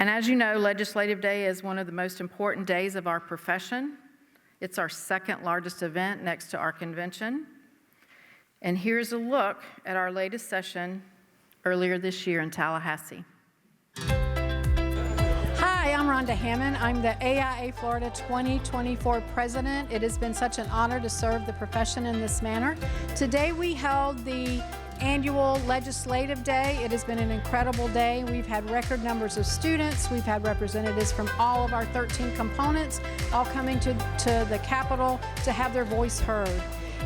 And as you know, Legislative Day is one of the most important days of our profession. It's our second largest event next to our convention. And here's a look at our latest session earlier this year in Tallahassee. Hi, I'm Rhonda Hammond. I'm the AIA Florida 2024 president. It has been such an honor to serve the profession in this manner. Today we held the annual Legislative Day. It has been an incredible day. We've had record numbers of students. We've had representatives from all of our 13 components all coming to the Capitol to have their voice heard.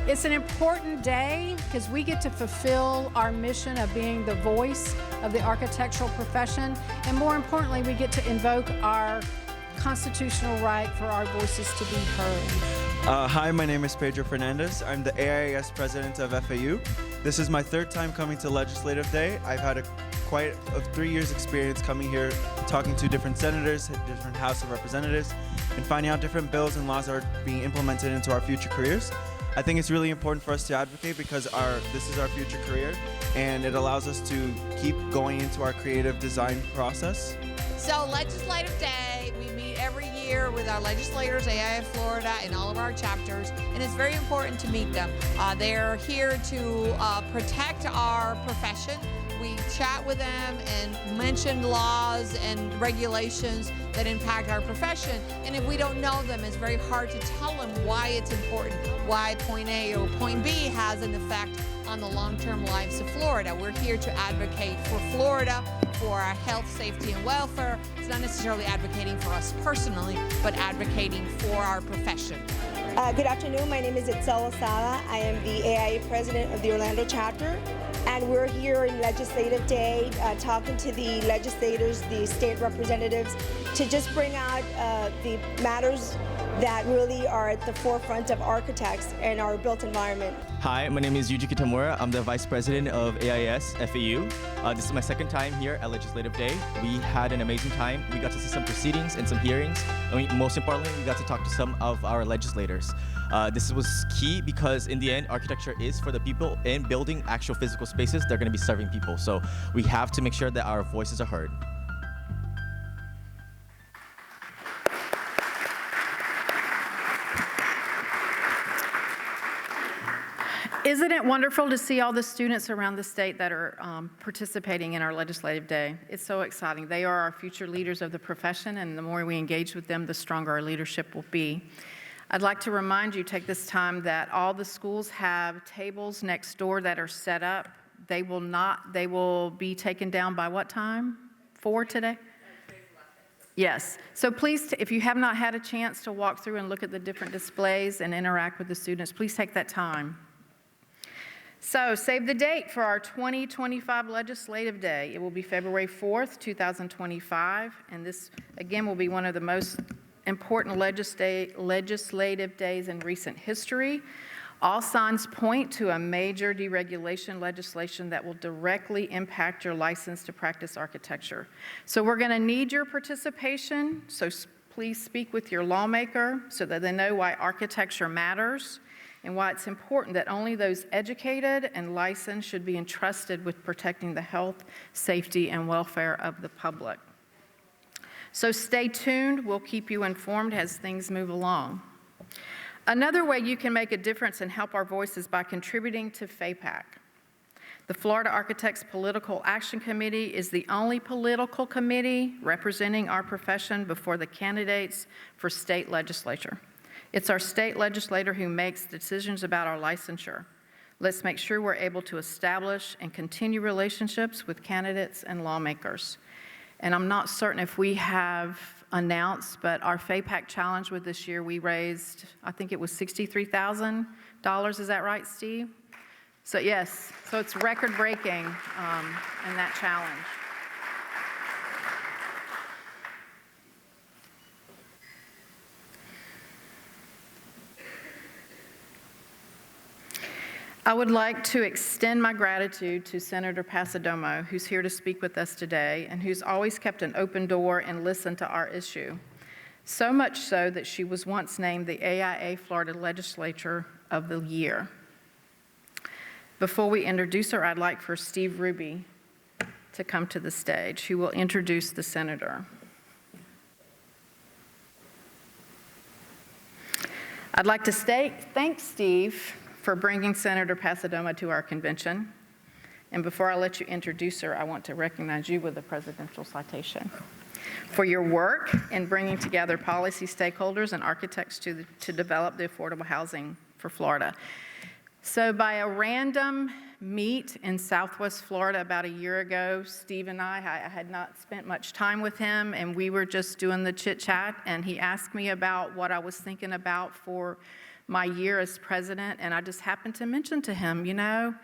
It's an important day because we get to fulfill our mission of being the voice of the architectural profession, and more importantly, we get to invoke our constitutional right for our voices to be heard. Hi, my name is Pedro Fernandez. I'm the AIS president of FAU. This is my third time coming to Legislative Day. I've had quite 3 years experience coming here, talking to different senators, different House of Representatives, and finding out different bills and laws that are being implemented into our future careers. I think it's really important for us to advocate because this is our future career, and it allows us to keep going into our creative design process. So Legislative Day, we meet every year with our legislators, AIA Florida, and all of our chapters, and it's very important to meet them. They're here to protect our profession. We chat with them and mention laws and regulations that impact our profession. And if we don't know them, it's very hard to tell them why it's important, why point A or point B has an effect on the long-term lives of Florida. We're here to advocate for Florida, for our health, safety, and welfare. It's not necessarily advocating for us personally, but advocating for our profession. Good afternoon, my name is Itzel Asada. I am the AIA president of the Orlando chapter, and we're here in Legislative Day talking to the legislators, the state representatives, to just bring out the matters that really are at the forefront of architects and our built environment. Hi, my name is Yuji Kitamura. I'm the Vice President of AIS FAU. This is my second time here at Legislative Day. We had an amazing time. We got to see some proceedings and some hearings. And most importantly, we got to talk to some of our legislators. This was key because in the end, architecture is for the people, and building actual physical spaces, they're going to be serving people. So we have to make sure that our voices are heard. Isn't it wonderful to see all the students around the state that are participating in our Legislative Day? It's so exciting. They are our future leaders of the profession, and the more we engage with them, the stronger our leadership will be. I'd like to remind you, take this time, that all the schools have tables next door that are set up. They will be taken down by what time? 4 today? Yes. So please, if you have not had a chance to walk through and look at the different displays and interact with the students, please take that time. So save the date for our 2025 Legislative Day. It will be February 4th, 2025, and this, again, will be one of the most important legislative days in recent history. All signs point to a major deregulation legislation that will directly impact your license to practice architecture. So we're going to need your participation, so please speak with your lawmaker so that they know why architecture matters and why it's important that only those educated and licensed should be entrusted with protecting the health, safety, and welfare of the public. So stay tuned. We'll keep you informed as things move along. Another way you can make a difference and help our voices by contributing to FAPAC. The Florida Architects Political Action Committee is the only political committee representing our profession before the candidates for state legislature. It's our state legislator who makes decisions about our licensure. Let's make sure we're able to establish and continue relationships with candidates and lawmakers. And I'm not certain if we have announced, but our FAPAC challenge with this year, we raised, I think it was $63,000. Is that right, Steve? So yes, so it's record-breaking in that challenge. I would like to extend my gratitude to Senator Passidomo, who's here to speak with us today and who's always kept an open door and listened to our issue. So much so that she was once named the AIA Florida Legislature of the Year. Before we introduce her, I'd like for Steve Ruby to come to the stage, who will introduce the senator. I'd like to thank Steve for bringing Senator Pasadoma to our convention. And before I let you introduce her, I want to recognize you with a presidential citation for your work in bringing together policy stakeholders and architects to develop the affordable housing for Florida. So by a random meet in Southwest Florida about a year ago, Steve and I had not spent much time with him, and we were just doing the chit-chat, and he asked me about what I was thinking about for my year as president, and I just happened to mention to him, you know,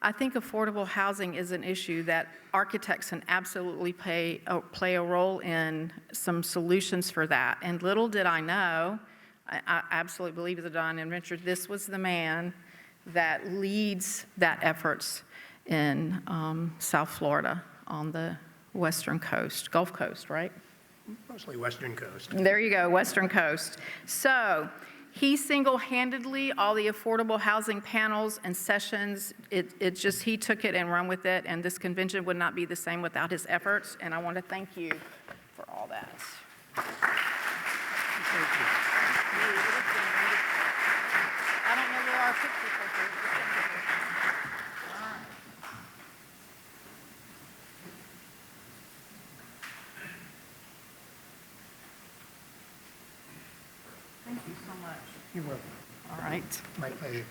I think affordable housing is an issue that architects can absolutely play a role in some solutions for that. And little did I know, I absolutely believe as a Don inventor, this was the man that leads that efforts in South Florida on the western coast, Gulf Coast, right? Mostly Western Coast. There you go, Western Coast. So he single-handedly, all the affordable housing panels and sessions, he took it and ran with it, and this convention would not be the same without his efforts, and I want to thank you for all that. Thank you. I don't know where our pictures are. Thank you so much. You're welcome. All right. My pleasure.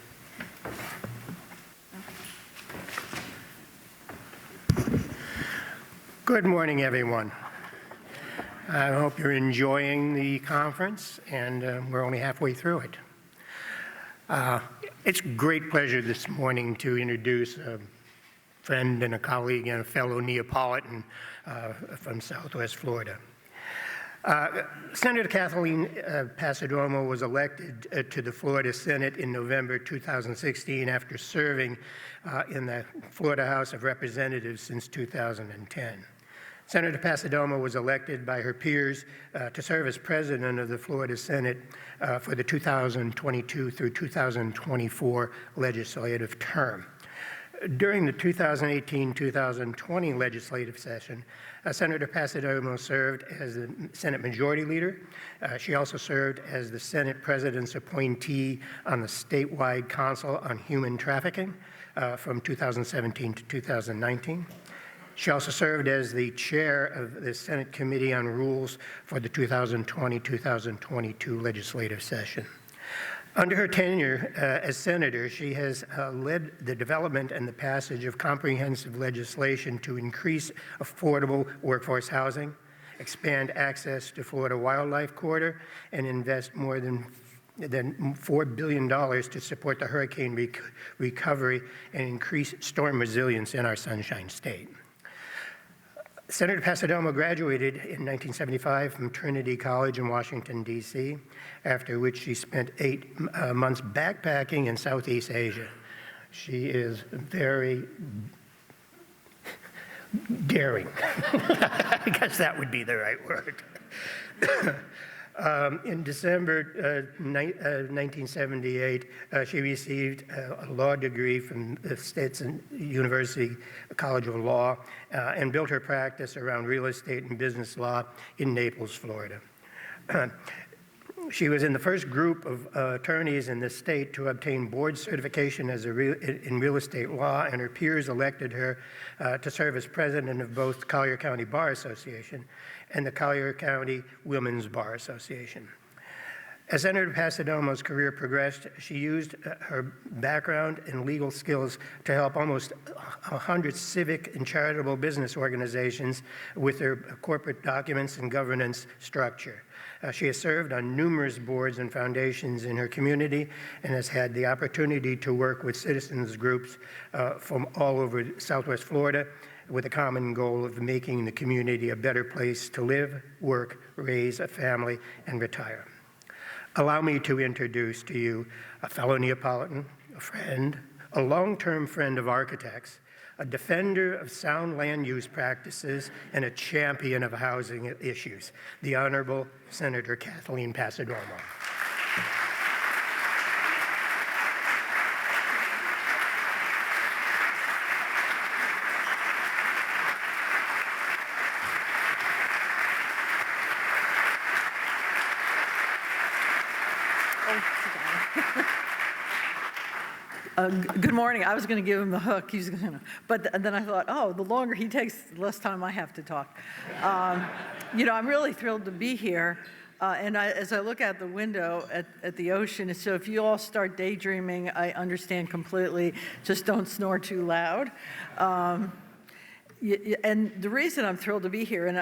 Good morning, everyone. I hope you're enjoying the conference, and we're only halfway through it. It's a great pleasure this morning to introduce a friend and a colleague and a fellow Neapolitan from Southwest Florida. Senator Kathleen Pasadoma was elected to the Florida Senate in November 2016 after serving in the Florida House of Representatives since 2010. Senator Pasadoma was elected by her peers to serve as president of the Florida Senate for the 2022 through 2024 legislative term. During the 2018-2020 legislative session, Senator Pasadoma served as the Senate Majority Leader. She also served as the Senate President's appointee on the statewide Council on Human Trafficking from 2017 to 2019. She also served as the chair of the Senate Committee on Rules for the 2020-2022 legislative session. Under her tenure as senator, she has led the development and the passage of comprehensive legislation to increase affordable workforce housing, expand access to Florida Wildlife Corridor, and invest more than $4 billion to support the hurricane recovery and increase storm resilience in our Sunshine State. Senator Pasadoma graduated in 1975 from Trinity College in Washington, D.C., after which she spent 8 months backpacking in Southeast Asia. She is very daring. I guess that would be the right word. In December 1978, she received a law degree from the Stetson University College of Law and built her practice around real estate and business law in Naples, Florida. She was in the first group of attorneys in the state to obtain board certification in real estate law, and her peers elected her to serve as president of both Collier County Bar Association and the Collier County Women's Bar Association. As Senator Pasadoma's career progressed, she used her background and legal skills to help almost 100 civic and charitable business organizations with their corporate documents and governance structure. She has served on numerous boards and foundations in her community and has had the opportunity to work with citizens groups from all over Southwest Florida with a common goal of making the community a better place to live, work, raise a family, and retire. Allow me to introduce to you a fellow Neapolitan, a friend, a long-term friend of architects, a defender of sound land use practices, and a champion of housing issues, the Honorable Senator Kathleen Pasadoma. Good morning. I was going to give him the hook. He's going to, but then I thought, oh, the longer he takes, the less time I have to talk. I'm really thrilled to be here. As I look out the window at the ocean, so if you all start daydreaming, I understand completely. Just don't snore too loud. And the reason I'm thrilled to be here, and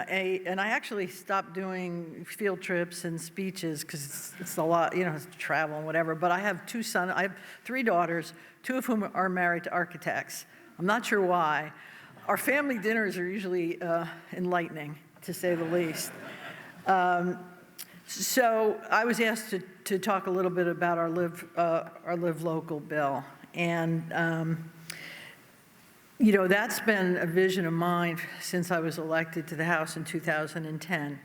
I actually stopped doing field trips and speeches because it's a lot, it's travel and whatever. But I have two sons. I have 3 daughters, 2 of whom are married to architects. I'm not sure why. Our family dinners are usually enlightening, to say the least. So I was asked to talk a little bit about our Live Local bill, and that's been a vision of mine since I was elected to the House in 2010.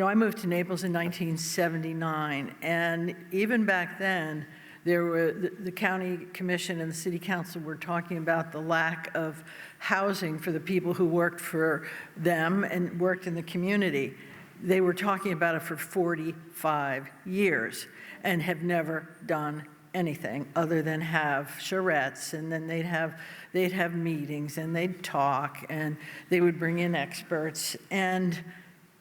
I moved to Naples in 1979, and even back then, the county commission and the city council were talking about the lack of housing for the people who worked for them and worked in the community. They were talking about it for 45 years and have never done anything other than have charrettes, and then they'd have meetings, and they'd talk, and they would bring in experts, and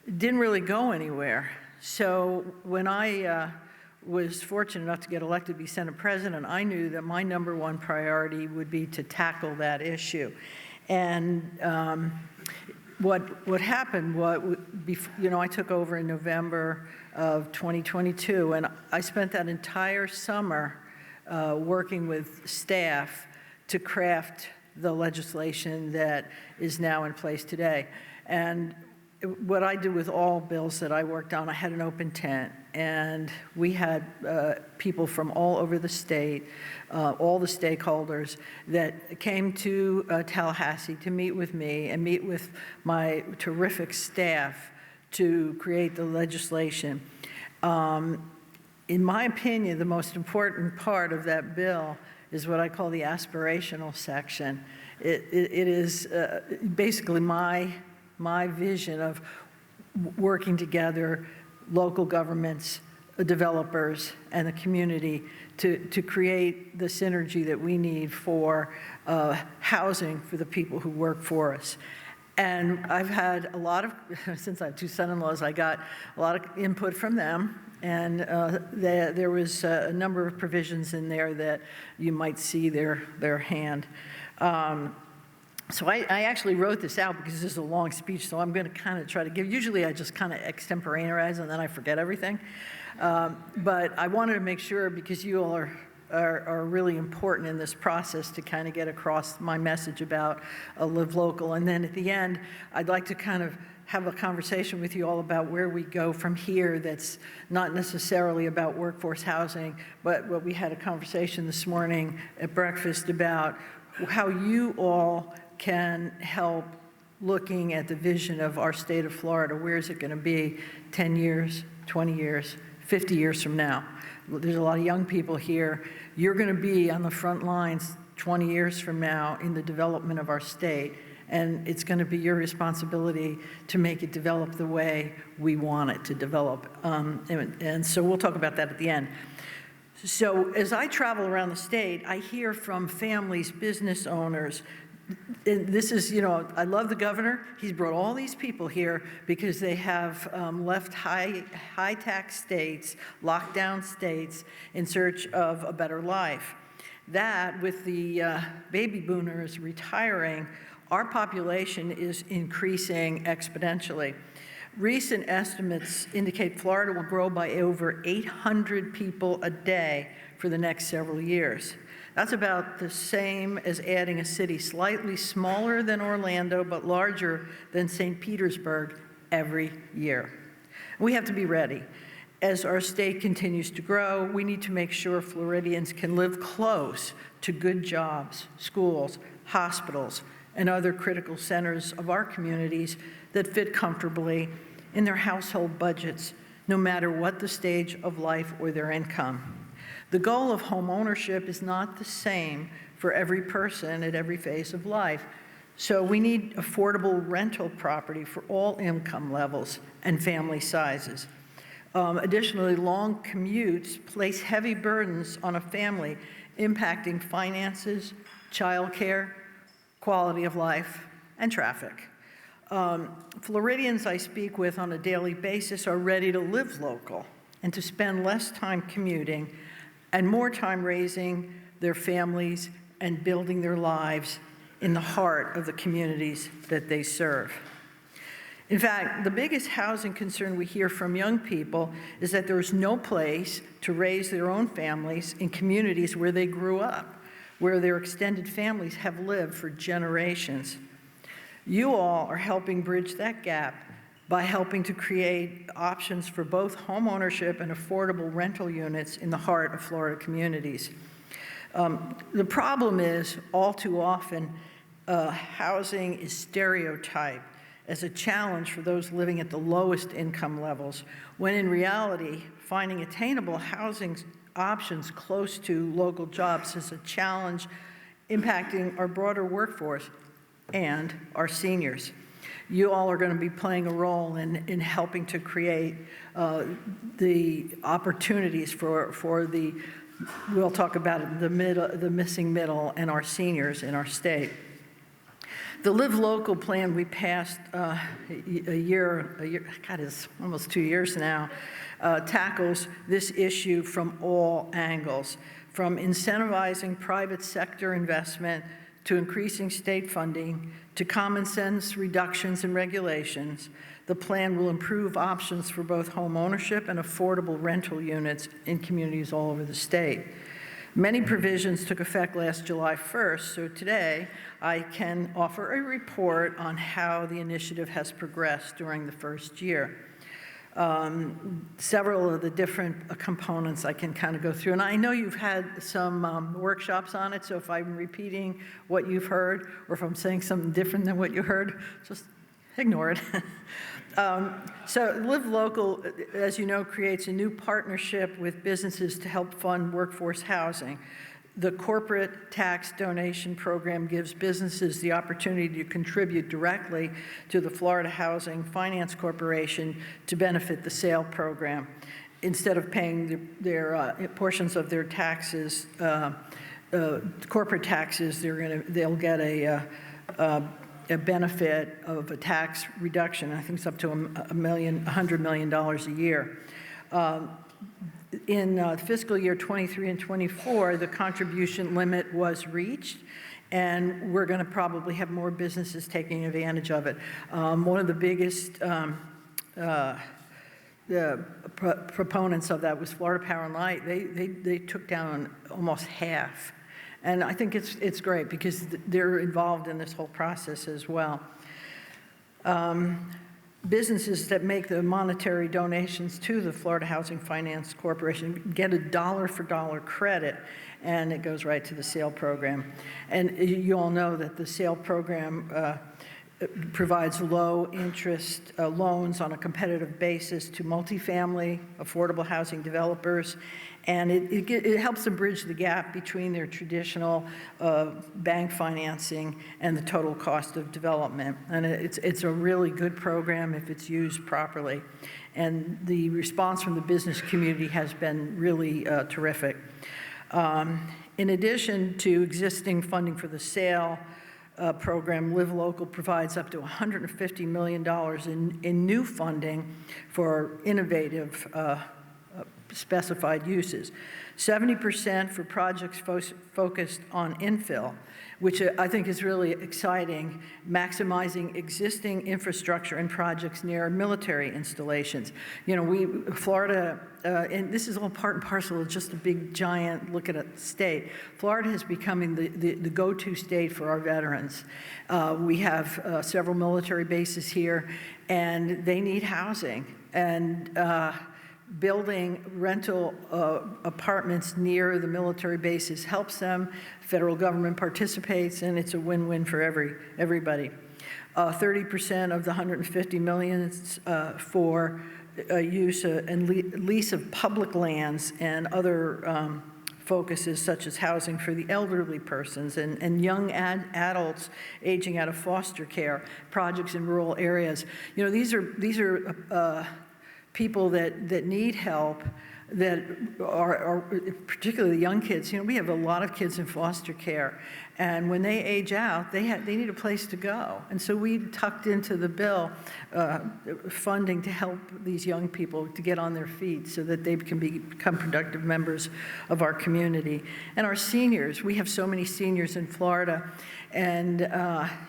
it didn't really go anywhere. So when I was fortunate enough to get elected to be Senate President, I knew that my #1 priority would be to tackle that issue. And what happened, I took over in November of 2022, and I spent that entire summer working with staff to craft the legislation that is now in place today. And what I did with all bills that I worked on, I had an open tent, and we had people from all over the state, all the stakeholders that came to Tallahassee to meet with me and meet with my terrific staff to create the legislation. In my opinion, the most important part of that bill is what I call the aspirational section. It is basically my vision of working together, local governments, developers, and the community to create the synergy that we need for housing for the people who work for us. And I've had a lot of, since I have 2 son-in-laws, I got a lot of input from them. And there was a number of provisions in there that you might see their hand. So I actually wrote this out because this is a long speech, so I'm going to kind of try to give, usually I just kind of extemporaneous and then I forget everything. But I wanted to make sure, because you all are really important in this process, to kind of get across my message about Live Local. And then at the end, I'd like to kind of have a conversation with you all about where we go from here that's not necessarily about workforce housing, but what we had a conversation this morning at breakfast about how you all can help looking at the vision of our state of Florida. Where is it going to be 10 years, 20 years, 50 years from now? There's a lot of young people here. You're going to be on the front lines 20 years from now in the development of our state, and it's going to be your responsibility to make it develop the way we want it to develop. And so we'll talk about that at the end. So as I travel around the state, I hear from families, business owners. And this is, I love the governor. He's brought all these people here because they have left high tax states, lockdown states, in search of a better life. That, with the baby boomers retiring, our population is increasing exponentially. Recent estimates indicate Florida will grow by over 800 people a day for the next several years. That's about the same as adding a city slightly smaller than Orlando but larger than St. Petersburg every year. We have to be ready. As our state continues to grow, we need to make sure Floridians can live close to good jobs, schools, hospitals, and other critical centers of our communities that fit comfortably in their household budgets, no matter what the stage of life or their income. The goal of home ownership is not the same for every person at every phase of life. So we need affordable rental property for all income levels and family sizes. Additionally, long commutes place heavy burdens on a family impacting finances, childcare, quality of life, and traffic. Floridians I speak with on a daily basis are ready to live local and to spend less time commuting and more time raising their families and building their lives in the heart of the communities that they serve. In fact, the biggest housing concern we hear from young people is that there is no place to raise their own families in communities where they grew up, where their extended families have lived for generations. You all are helping bridge that gap by helping to create options for both home ownership and affordable rental units in the heart of Florida communities. The problem is, all too often, housing is stereotyped as a challenge for those living at the lowest income levels, when in reality, finding attainable housing options close to local jobs is a challenge impacting our broader workforce and our seniors. You all are going to be playing a role in helping to create the opportunities for the, we'll talk about it, the missing middle and our seniors in our state. The Live Local plan we passed a year, God, it's almost 2 years now, tackles this issue from all angles, from incentivizing private sector investment to increasing state funding to common sense reductions in regulations. The plan will improve options for both home ownership and affordable rental units in communities all over the state. Many provisions took effect last July 1st, so today I can offer a report on how the initiative has progressed during the first year. Several of the different components I can kind of go through, and I know you've had some workshops on it, so if I'm repeating what you've heard, or if I'm saying something different than what you heard, just ignore it. So Live Local, as you know, creates a new partnership with businesses to help fund workforce housing. The corporate tax donation program gives businesses the opportunity to contribute directly to the Florida Housing Finance Corporation to benefit the SAIL program. Instead of paying their portions of their taxes, corporate taxes, they'll get a benefit of a tax reduction. I think it's up to $100 million a year. In fiscal year 23 and 24, the contribution limit was reached, and we're going to probably have more businesses taking advantage of it. One of the biggest proponents of that was Florida Power and Light. They took down almost half. And I think it's great because they're involved in this whole process as well. Businesses that make the monetary donations to the Florida Housing Finance Corporation get a dollar-for-dollar credit, and it goes right to the SAIL program. And you all know that the SAIL program provides low-interest loans on a competitive basis to multifamily, affordable housing developers, and it helps them bridge the gap between their traditional bank financing and the total cost of development. And it's a really good program if it's used properly. And the response from the business community has been really terrific. In addition to existing funding for the SAIL program, Live Local provides up to $150 million in new funding for innovative specified uses. 70% for projects focused on infill, which I think is really exciting, maximizing existing infrastructure and projects near military installations. You know, Florida, and this is all part and parcel of just a big, giant look at a state. Florida is becoming the go-to state for our veterans. We have several military bases here, and they need housing. And building rental apartments near the military bases helps them. Federal government participates, and it's a win-win for everybody. 30% of the $150 million for use and lease of public lands and other focuses such as housing for the elderly persons and young adults aging out of foster care, projects in rural areas. You know, these are people that need help, that are particularly young kids. You know, we have a lot of kids in foster care, and when they age out, they need a place to go. And so we tucked into the bill funding to help these young people to get on their feet so that they can become productive members of our community. And our seniors, we have so many seniors in Florida, and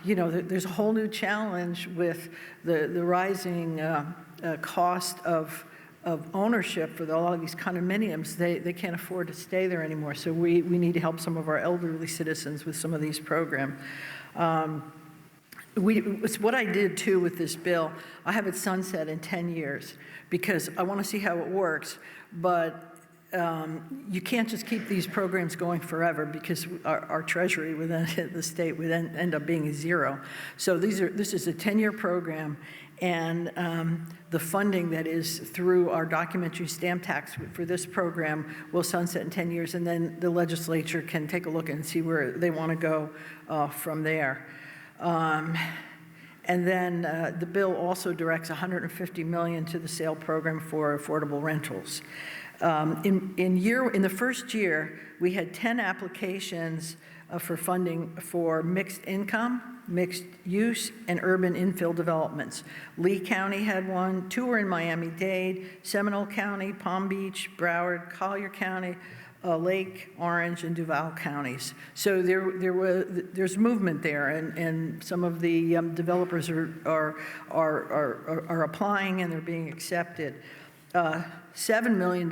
you know, there's a whole new challenge with the rising cost of ownership for a lot of these condominiums. They can't afford to stay there anymore. So we need to help some of our elderly citizens with some of these programs. It's what I did too with this bill. I have it sunset in 10 years because I want to see how it works. But you can't just keep these programs going forever because our treasury within the state would end up being zero. So this is a 10-year program, and the funding that is through our documentary stamp tax for this program will sunset in 10 years, and then the legislature can take a look and see where they want to go from there. And then the bill also directs $150 million to the sale program for affordable rentals. In the first year, we had 10 applications for funding for mixed income, mixed use, and urban infill developments. Lee County had one, 2 were in Miami-Dade, Seminole County, Palm Beach, Broward, Collier County, Lake, Orange, and Duval counties. So there's movement there, and some of the developers are applying and they're being accepted. $7 million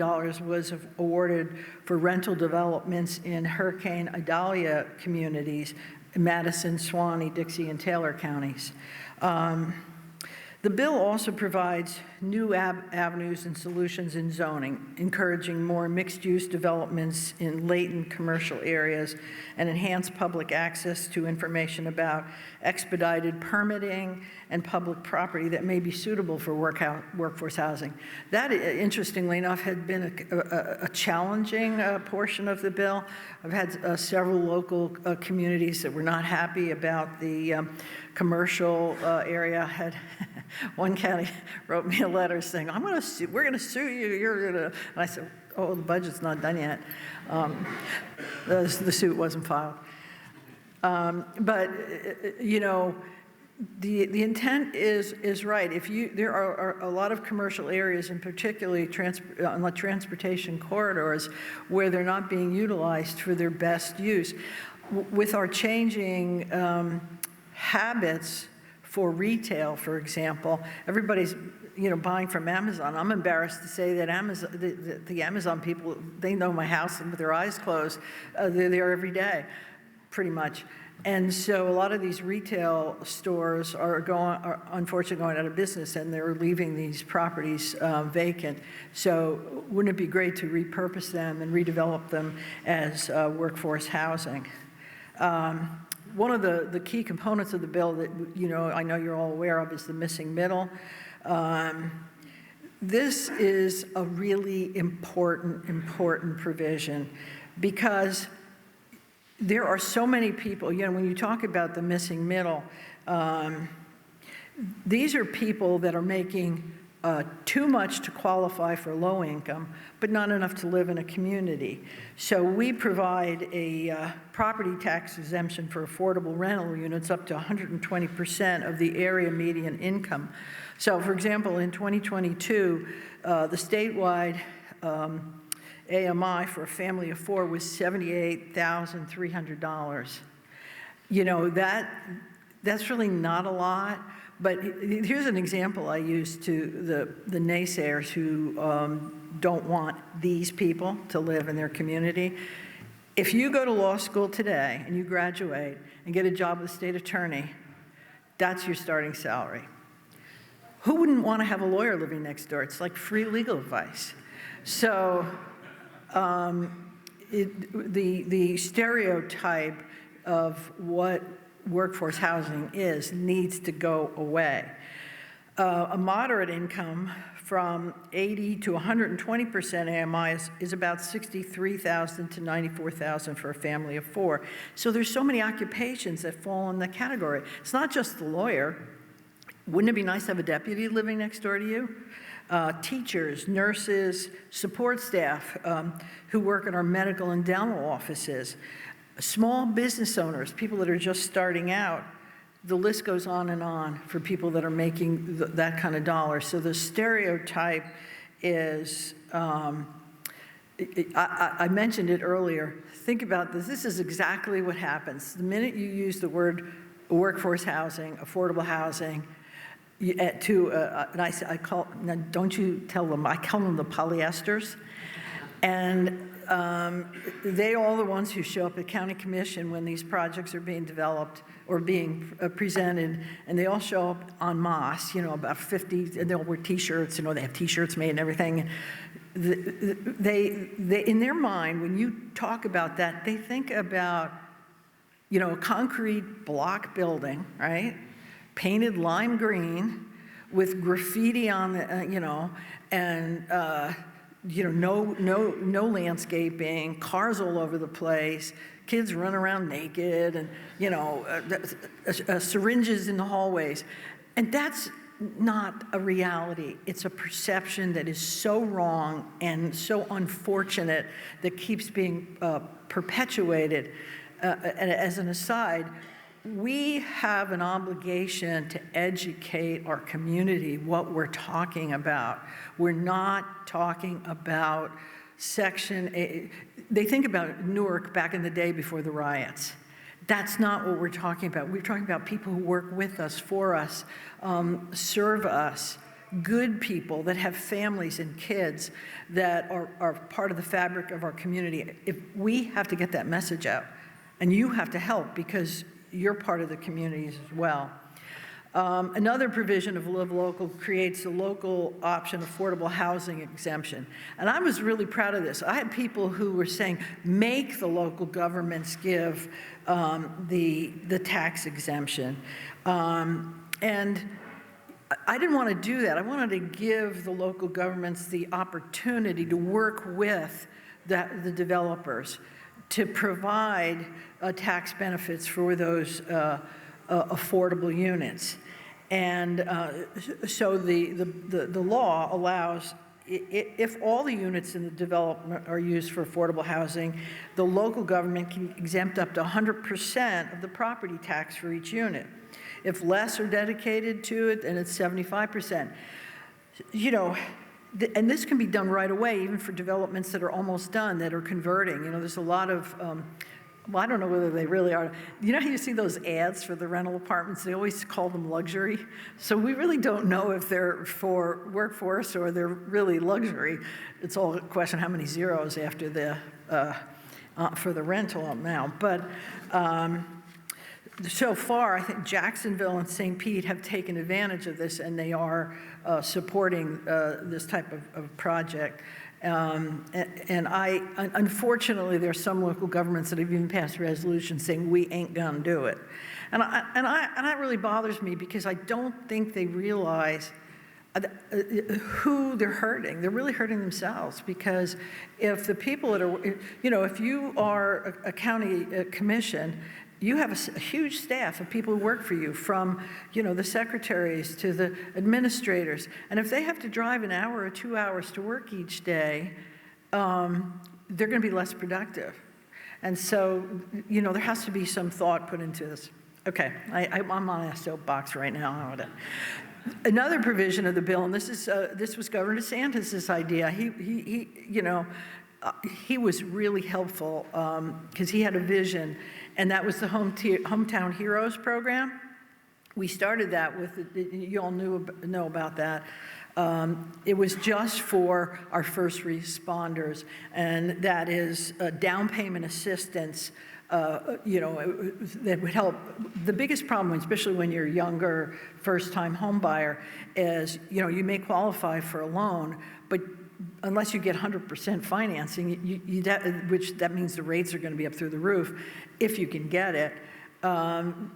was awarded for rental developments in Hurricane Idalia communities in Madison, Suwannee, Dixie, and Taylor counties. The bill also provides new avenues and solutions in zoning, encouraging more mixed-use developments in latent commercial areas and enhanced public access to information about expedited permitting and public property that may be suitable for workforce housing. That, interestingly enough, had been a challenging portion of the bill. I've had several local communities that were not happy about the commercial area. Had one county wrote me a letter saying, we're going to sue you. And I said, oh, the budget's not done yet. The suit wasn't filed. But, you know, the intent is right. There are a lot of commercial areas, and particularly on the transportation corridors, where they're not being utilized for their best use. With our changing habits for retail, for example, everybody's buying from Amazon. I'm embarrassed to say that the Amazon people, they know my house with their eyes closed. They're there every day, pretty much. And so a lot of these retail stores are unfortunately going out of business, and they're leaving these properties vacant. So wouldn't it be great to repurpose them and redevelop them as workforce housing? One of the key components of the bill that I know you're all aware of is the missing middle. This is a really important provision because there are so many people, when you talk about the missing middle, these are people that are making too much to qualify for low income, but not enough to live in a community. So we provide a property tax exemption for affordable rental units up to 120% of the area median income. So for example, in 2022, the statewide AMI for a family of 4 was $78,300. That's really not a lot, but here's an example I use to the naysayers who don't want these people to live in their community. If you go to law school today and you graduate and get a job with the state attorney, that's your starting salary. Who wouldn't want to have a lawyer living next door? It's like free legal advice. So the stereotype of what workforce housing needs to go away. A moderate income from 80 to 120% AMI is about $63,000 to $94,000 for a family of 4. So there's so many occupations that fall in the category. It's not just the lawyer. Wouldn't it be nice to have a deputy living next door to you? Teachers, nurses, support staff who work in our medical and dental offices, small business owners, people that are just starting out. The list goes on and on for people that are making that kind of dollar. So the stereotype is, I mentioned it earlier. Think about this. This is exactly what happens. The minute you use the word workforce housing, affordable housing, and I call, now don't you tell them, I call them the polyesters. And they are the ones who show up at county commission when these projects are being developed or being presented, and they all show up en masse, about 50, and they all wear T-shirts, they have T-shirts made and everything. They, in their mind, when you talk about that, they think about, a concrete block building, right? Painted lime green with graffiti on the, and no landscaping, cars all over the place, kids run around naked, and syringes in the hallways, and that's not a reality. It's a perception that is so wrong and so unfortunate that keeps being perpetuated. And as an aside, we have an obligation to educate our community what we're talking about. We're not talking about Section 8. They think about Newark back in the day before the riots. That's not what we're talking about. We're talking about people who work with us, for us, serve us, good people that have families and kids that are part of the fabric of our community. If we have to get that message out, and you have to help because you're part of the communities as well. Another provision of Live Local creates a local option affordable housing exemption. And I was really proud of this. I had people who were saying, make the local governments give the tax exemption. And I didn't want to do that. I wanted to give the local governments the opportunity to work with the developers to provide tax benefits for those affordable units. And so the law allows, if all the units in the development are used for affordable housing, the local government can exempt up to 100% of the property tax for each unit. If less are dedicated to it, then it's 75%. And this can be done right away, even for developments that are almost done, that are converting. There's a lot of, well, I don't know whether they really are. How you see those ads for the rental apartments? They always call them luxury. So we really don't know if they're for workforce or they're really luxury. It's all a question how many zeros after the, for the rental amount. But so far, I think Jacksonville and St. Pete have taken advantage of this, and they are supporting this type of project. And unfortunately, there are some local governments that have even passed resolutions saying we ain't gonna do it. And that really bothers me because I don't think they realize who they're hurting. They're really hurting themselves, because if the people that are, if you are a county commission, you have a huge staff of people who work for you, from, the secretaries to the administrators. And if they have to drive an hour or 2 hours to work each day, they're going to be less productive. And so, there has to be some thought put into this. Okay, I'm on a soapbox right now. Another provision of the bill, and this was Governor DeSantis' idea. He was really helpful because he had a vision, and that was the Hometown Heroes program. We started that with, you all know about that. It was just for our first responders, and that is down payment assistance, that would help. The biggest problem, especially when you're a younger, first-time home buyer, is, you may qualify for a loan, but unless you get 100% financing, which that means the rates are going to be up through the roof, if you can get it.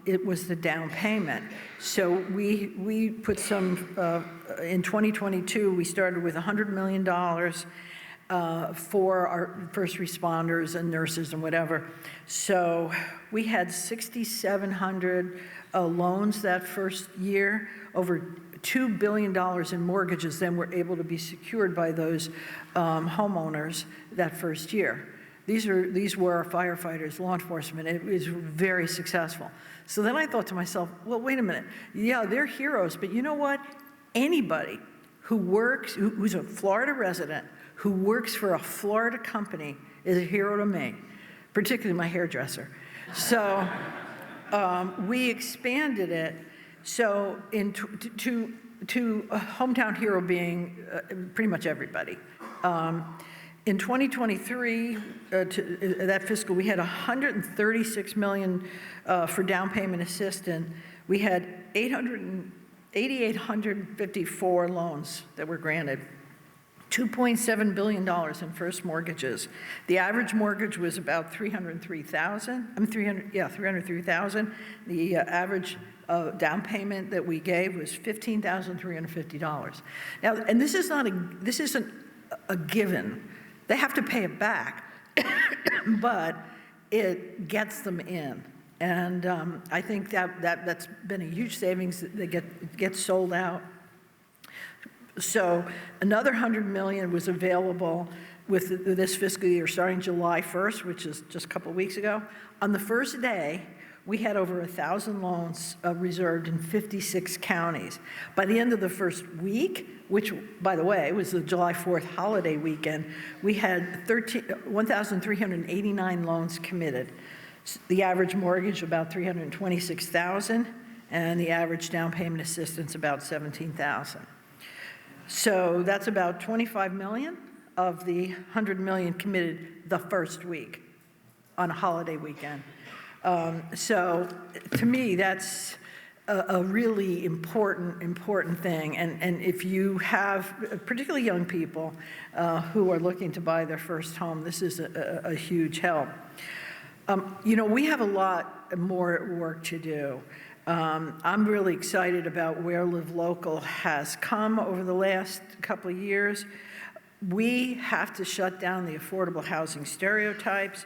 It was the down payment. So we put some, in 2022, we started with $100 million for our first responders and nurses and whatever. So we had 6,700 loans that first year. Over $2 billion in mortgages then were able to be secured by those homeowners that first year. These were firefighters, law enforcement. It was very successful. So then I thought to myself, well, wait a minute. Yeah, they're heroes, but you know what? Anybody who works, who's a Florida resident, who works for a Florida company is a hero to me, particularly my hairdresser. So we expanded it so to a hometown hero being pretty much everybody. In 2023, that fiscal, we had $136 million for down payment assistance. We had 8,854 loans that were granted. $2.7 billion in first mortgages. The average mortgage was about $303,000. The average down payment that we gave was $15,350. Now, and this isn't a given. They have to pay it back, but it gets them in. And I think that's been a huge savings. They get sold out. So another $100 million was available with this fiscal year starting July 1st, which is just a couple of weeks ago. On the first day, we had over 1,000 loans reserved in 56 counties. By the end of the first week, which, by the way, was the July 4th holiday weekend, we had 1,389 loans committed. The average mortgage about $326,000, and the average down payment assistance about $17,000. So that's about $25 million of the $100 million committed the first week on a holiday weekend. So to me, that's a really important thing. And if you have particularly young people who are looking to buy their first home, this is a huge help. You know, we have a lot more work to do. I'm really excited about where Live Local has come over the last couple of years. We have to shut down the affordable housing stereotypes.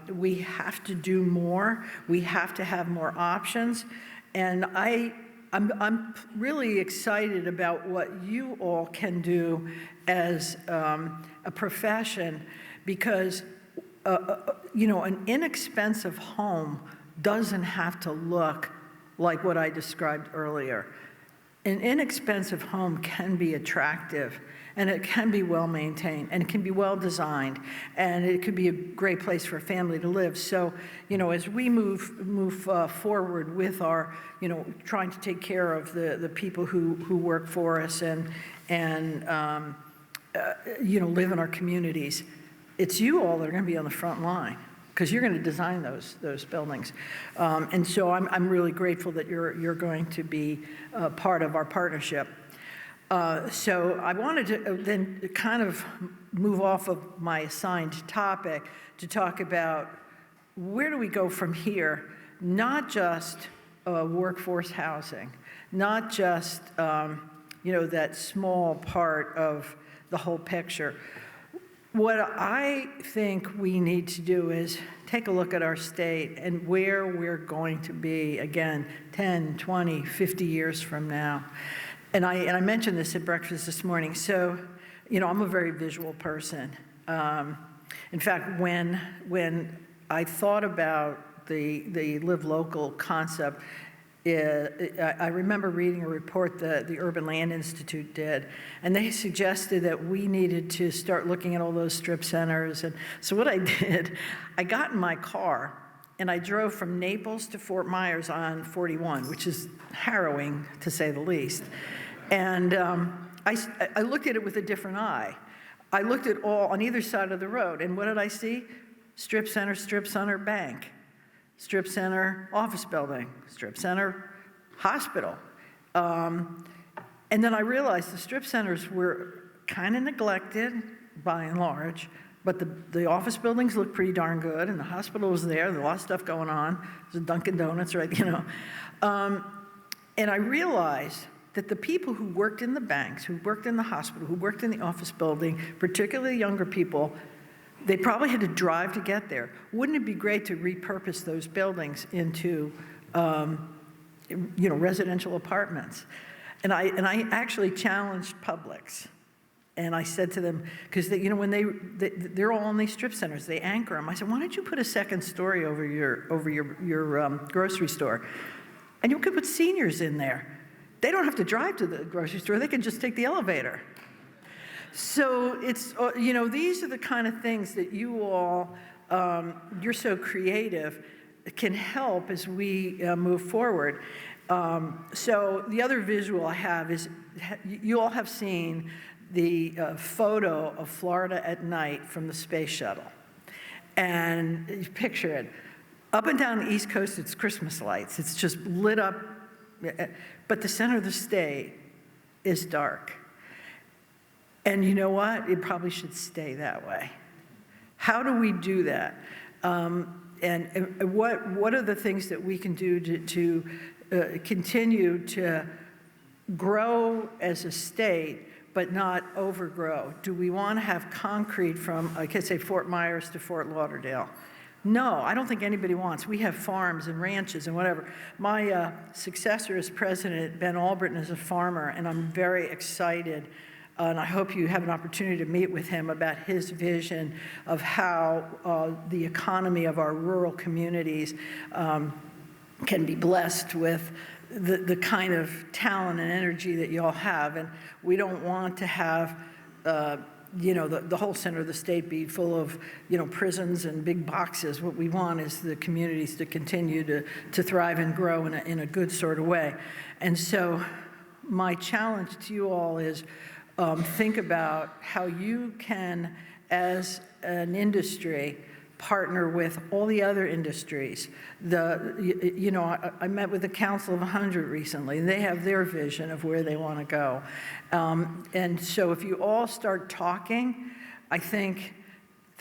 We have to do more. We have to have more options. And I'm really excited about what you all can do as a profession, because you know, an inexpensive home doesn't have to look like what I described earlier. An inexpensive home can be attractive, and it can be well maintained, and it can be well designed, and it could be a great place for a family to live. So, you know, as we move forward with our, you know, trying to take care of the people who work for us and you know, live in our communities, it's you all that are going to be on the front line, because you're going to design those buildings. And so I'm really grateful that you're going to be part of our partnership. So I wanted to then kind of move off of my assigned topic to talk about where do we go from here, not just workforce housing, not just you know, that small part of the whole picture. What I think we need to do is take a look at our state and where we're going to be, again, 10, 20, 50 years from now. And I mentioned this at breakfast this morning. So, you know, I'm a very visual person. In fact, when I thought about the Live Local concept, I remember reading a report that the Urban Land Institute did, and they suggested that we needed to start looking at all those strip centers. And so what I did, I got in my car and I drove from Naples to Fort Myers on 41, which is harrowing to say the least. And I looked at it with a different eye. I looked at all on either side of the road, and what did I see? Strip center, bank. Strip center, office building, strip center, hospital. And then I realized the strip centers were kind of neglected by and large, but the office buildings looked pretty darn good, and the hospital was there, there's a lot of stuff going on. There's a Dunkin' Donuts, right, you know. And I realized that the people who worked in the banks, who worked in the hospital, who worked in the office building, particularly younger people, they probably had to drive to get there. Wouldn't it be great to repurpose those buildings into residential apartments. And I actually challenged Publix. And I said to them, because when they're all in these strip centers, they anchor them. I said, why don't you put a second story over your grocery store? And you could put seniors in there. They don't have to drive to the grocery store. They can just take the elevator. So it's, these are the kind of things that you all, you're so creative, can help as we move forward. So the other visual I have is, you all have seen the photo of Florida at night from the space shuttle. And you picture it. Up and down the East Coast, it's Christmas lights. It's just lit up, but the center of the state is dark. And you know what? It probably should stay that way. How do we do that? And what are the things that we can do to continue to grow as a state, but not overgrow? Do we want to have concrete from, I could say, Fort Myers to Fort Lauderdale? No, I don't think anybody wants. We have farms and ranches and whatever. My successor as president, Ben Albritton, is a farmer, and I'm very excited, and I hope you have an opportunity to meet with him about his vision of how the economy of our rural communities can be blessed with the kind of talent and energy that you all have. And we don't want to have the whole center of the state be full of, prisons and big boxes. What we want is the communities to continue to thrive and grow in a good sort of way. And so my challenge to you all is think about how you can, as an industry, partner with all the other industries. I met with the Council of 100 recently, and they have their vision of where they want to go. And so if you all start talking, I think,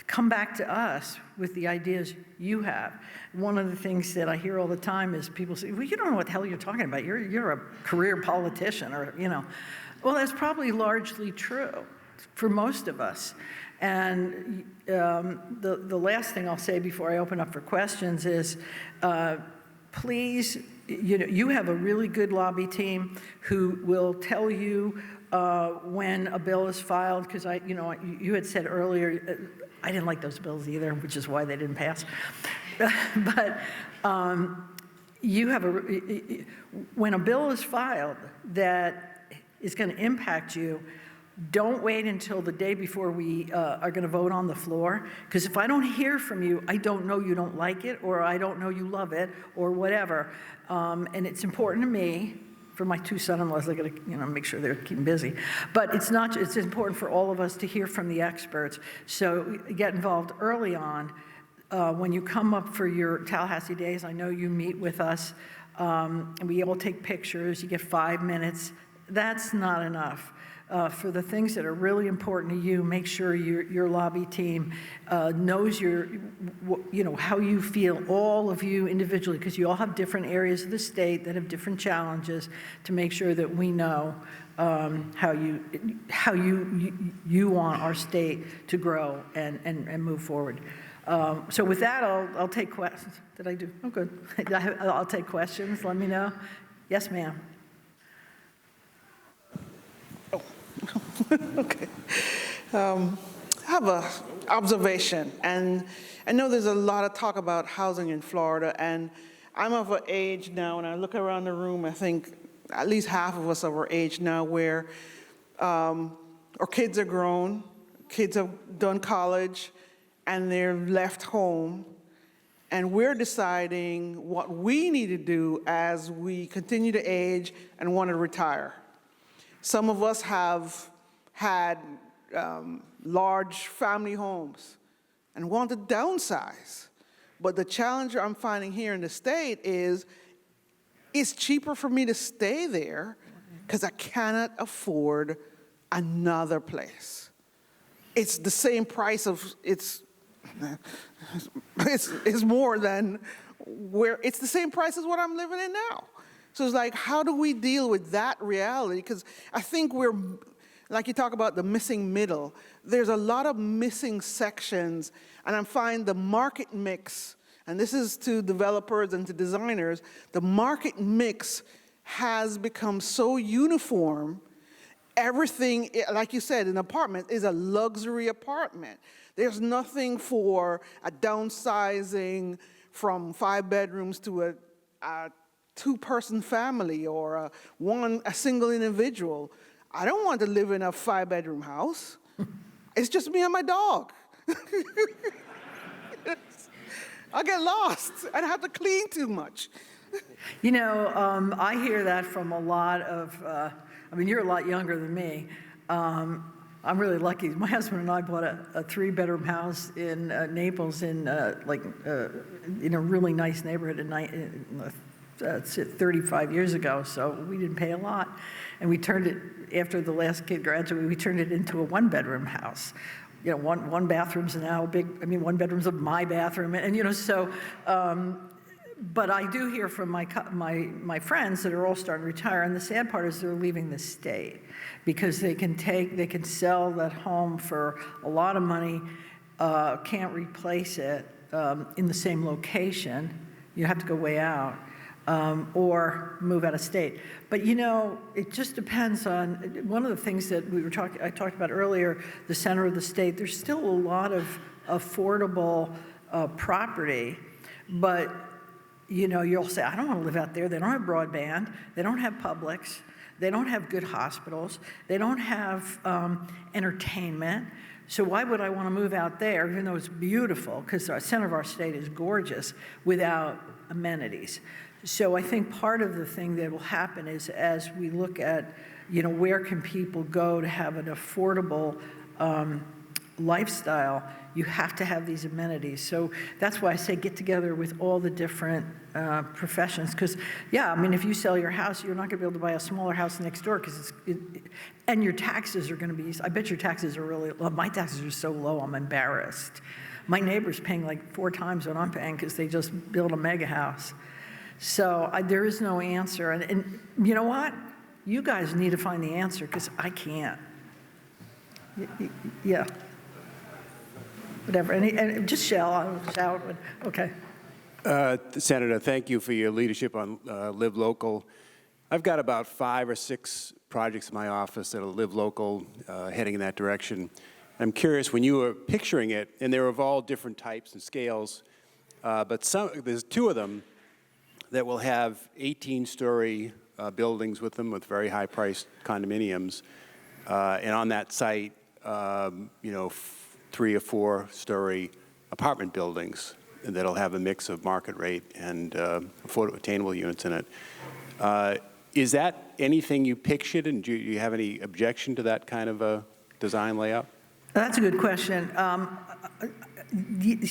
come back to us with the ideas you have. One of the things that I hear all the time is people say, well, you don't know what the hell you're talking about. You're a career politician, or, Well, that's probably largely true for most of us. And the last thing I'll say before I open up for questions is, please, you have a really good lobby team who will tell you when a bill is filed, because you had said earlier, I didn't like those bills either, which is why they didn't pass. But you have when a bill is filed that is going to impact you, don't wait until the day before we are going to vote on the floor, because if I don't hear from you, I don't know you don't like it, or I don't know you love it, or whatever. And it's important to me, for my two son-in-laws, I got to make sure they're keeping busy. But it's important for all of us to hear from the experts. So get involved early on. When you come up for your Tallahassee Days, I know you meet with us, and we all take pictures. You get 5 minutes. That's not enough. For the things that are really important to you, make sure your lobby team knows how you feel, all of you individually, because you all have different areas of the state that have different challenges, to make sure that we know how you want our state to grow and move forward. So with that, I'll take questions. Did I do? Oh, good. I'll take questions. Let me know. Yes, ma'am. Okay. I have an observation, and I know there's a lot of talk about housing in Florida, and I'm of an age now, and I look around the room, I think at least half of us are our age now, where our kids are grown, kids have done college, and they're left home, and we're deciding what we need to do as we continue to age and want to retire. Some of us have had large family homes and want to downsize. But the challenge I'm finding here in the state is it's cheaper for me to stay there because I cannot afford another place. It's the same price of, it's more than where, it's the same price as what I'm living in now. So it's like, how do we deal with that reality? Because I think we're, like you talk about the missing middle, there's a lot of missing sections, and I'm finding the market mix and this is to developers and to designers, the market mix has become so uniform. Everything, like you said, an apartment is a luxury apartment. There's nothing for a downsizing from 5 bedrooms to a 2-person family or a single individual. I don't want to live in a 5-bedroom house. It's just me and my dog. I get lost. I have to clean too much. You know, I hear that from a lot of, I mean, you're a lot younger than me. I'm really lucky. My husband and I bought a 3-bedroom house in Naples in in a really nice neighborhood 35 years ago, so we didn't pay a lot. And we turned it, after the last kid graduated, we turned it into a 1-bedroom house. You know, one bathroom's now big, I mean, 1 bedroom's of my bathroom, and you know, so, but I do hear from my friends that are all starting to retire, and the sad part is they're leaving the state because they can sell that home for a lot of money, can't replace it in the same location. You have to go way out. Or move out of state. But you know, it just depends on, one of the things that I talked about earlier, the center of the state, there's still a lot of affordable property, but you know, you'll say, I don't want to live out there. They don't have broadband, they don't have Publix, they don't have good hospitals, they don't have entertainment. So why would I want to move out there, even though it's beautiful, because the center of our state is gorgeous, without amenities? So I think part of the thing that will happen is, as we look at, you know, where can people go to have an affordable lifestyle, you have to have these amenities. So that's why I say get together with all the different professions, because, yeah, I mean, if you sell your house, you're not going to be able to buy a smaller house next door, because and your taxes are going to be, I bet your taxes are really low. My taxes are so low, I'm embarrassed. My neighbor's paying like 4 times what I'm paying because they just built a mega house. So there is no answer. And you know what? You guys need to find the answer, because I can't. Yeah. Whatever. And just I'll shout. Okay. Senator, thank you for your leadership on Live Local. I've got about 5 or 6 projects in my office that are Live Local, heading in that direction. I'm curious, when you were picturing it, and they're of all different types and scales, but there's 2 of them that will have 18-story buildings with them, with very high-priced condominiums. And on that site, you know, 3 or 4-story apartment buildings that'll have a mix of market rate and affordable, attainable units in it. Is that anything you pictured, and do you have any objection to that kind of a design layout? That's a good question.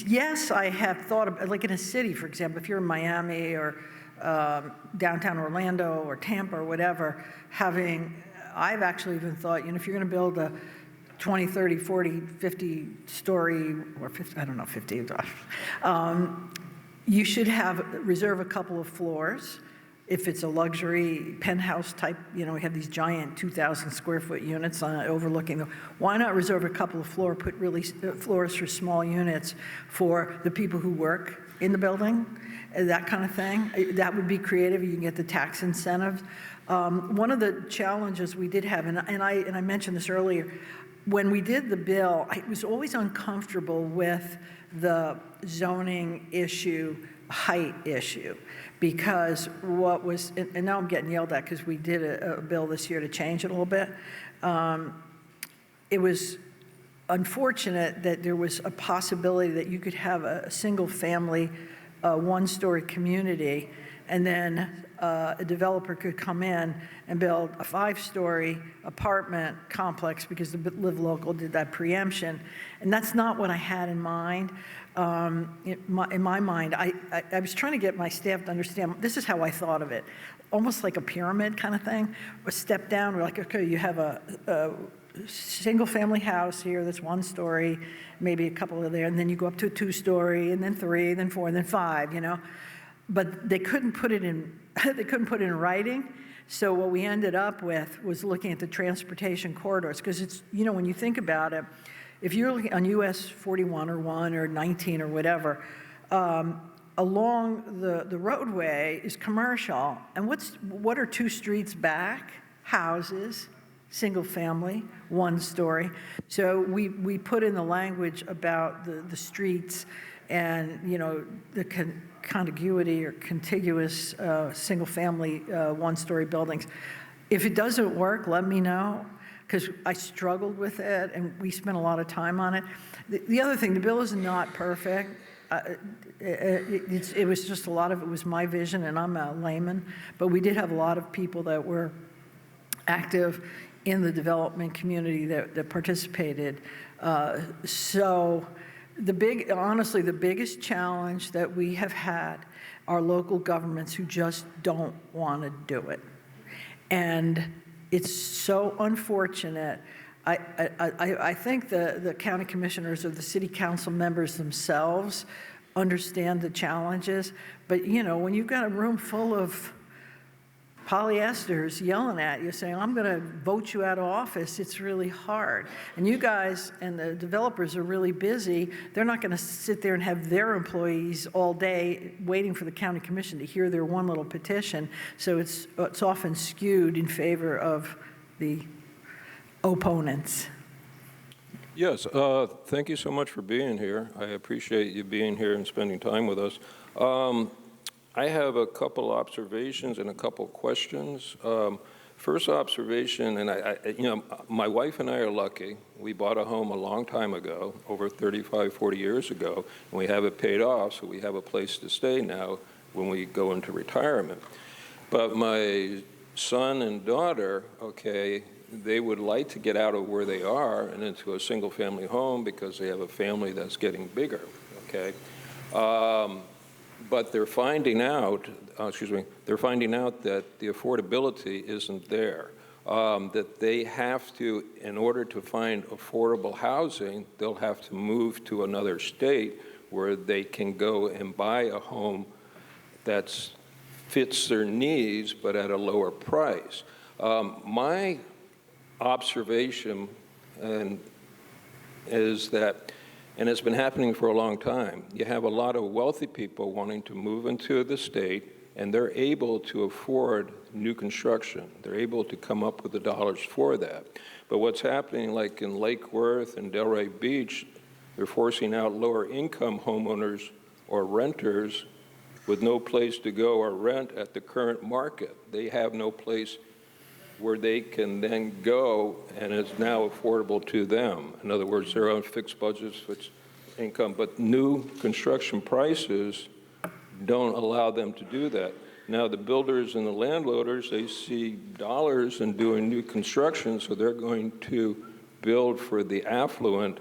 Yes, I have thought of, like in a city, for example, if you're in Miami or downtown Orlando or Tampa or whatever, I've actually even thought, you know, if you're going to build a 20, 30, 40, 50 story, or 50, I don't know, 50, you should reserve a couple of floors. If it's a luxury penthouse type, you know, we have these giant 2,000 square foot units overlooking why not reserve a couple of put really floors for small units for the people who work in the building, that kind of thing. That would be creative. You can get the tax incentives. One of the challenges we did have, and I mentioned this earlier, when we did the bill, I was always uncomfortable with the zoning issue, height issue, because and now I'm getting yelled at because we did a bill this year to change it a little bit. It was unfortunate that there was a possibility that you could have a single family, 1-story community, and then a developer could come in and build a 5-story apartment complex, because the Live Local did that preemption. And that's not what I had in mind. In my mind, I was trying to get my staff to understand, this is how I thought of it, almost like a pyramid kind of thing. A step down, we're like, okay, you have a single-family house here that's 1-story, maybe a couple of there, and then you go up to a 2-story, and then 3, then 4, and then 5, you know. But they couldn't put it in writing. So what we ended up with was looking at the transportation corridors, because it's, you know, when you think about it, if you're looking on US 41 or 1 or 19 or whatever, a along the roadway is commercial. And what are 2 streets back? Houses, single family, 1 story. So we put in the language about the streets and, the contiguity or contiguous single family 1-story buildings. If it doesn't work, let me know, because I struggled with it and we spent a lot of time on it. The other thing, the bill is not perfect. It was just a lot of it was my vision, and I'm a layman, but we did have a lot of people that were active in the development community that participated. So honestly, the biggest challenge that we have had are local governments who just don't want to do it. And it's so unfortunate. I think the county commissioners or the city council members themselves understand the challenges, but when you've got a room full of polyesters yelling at you saying, I'm going to vote you out of office, it's really hard. And you guys and the developers are really busy. They're not going to sit there and have their employees all day waiting for the county commission to hear their one little petition. So it's often skewed in favor of the opponents. Yes, thank you so much for being here. I appreciate you being here and spending time with us. I have a couple observations and a couple questions. First observation, and my wife and I are lucky. We bought a home a long time ago, over 35, 40 years ago, and we have it paid off, so we have a place to stay now when we go into retirement. But my son and daughter, they would like to get out of where they are and into a single-family home because they have a family that's getting bigger, But they're finding out, that the affordability isn't there, that they have to, in order to find affordable housing, they'll have to move to another state where they can go and buy a home that fits their needs but at a lower price. My observation is that, and it's been happening for a long time, you have a lot of wealthy people wanting to move into the state, and they're able to afford new construction. They're able to come up with the dollars for that. But what's happening, like in Lake Worth and Delray Beach, they're forcing out lower income homeowners or renters with no place to go or rent at the current market. They have no place where they can then go, and it's now affordable to them. In other words, they're on fixed budgets, fixed income, but new construction prices don't allow them to do that. Now the builders and the landlords, they see dollars in doing new construction, so they're going to build for the affluent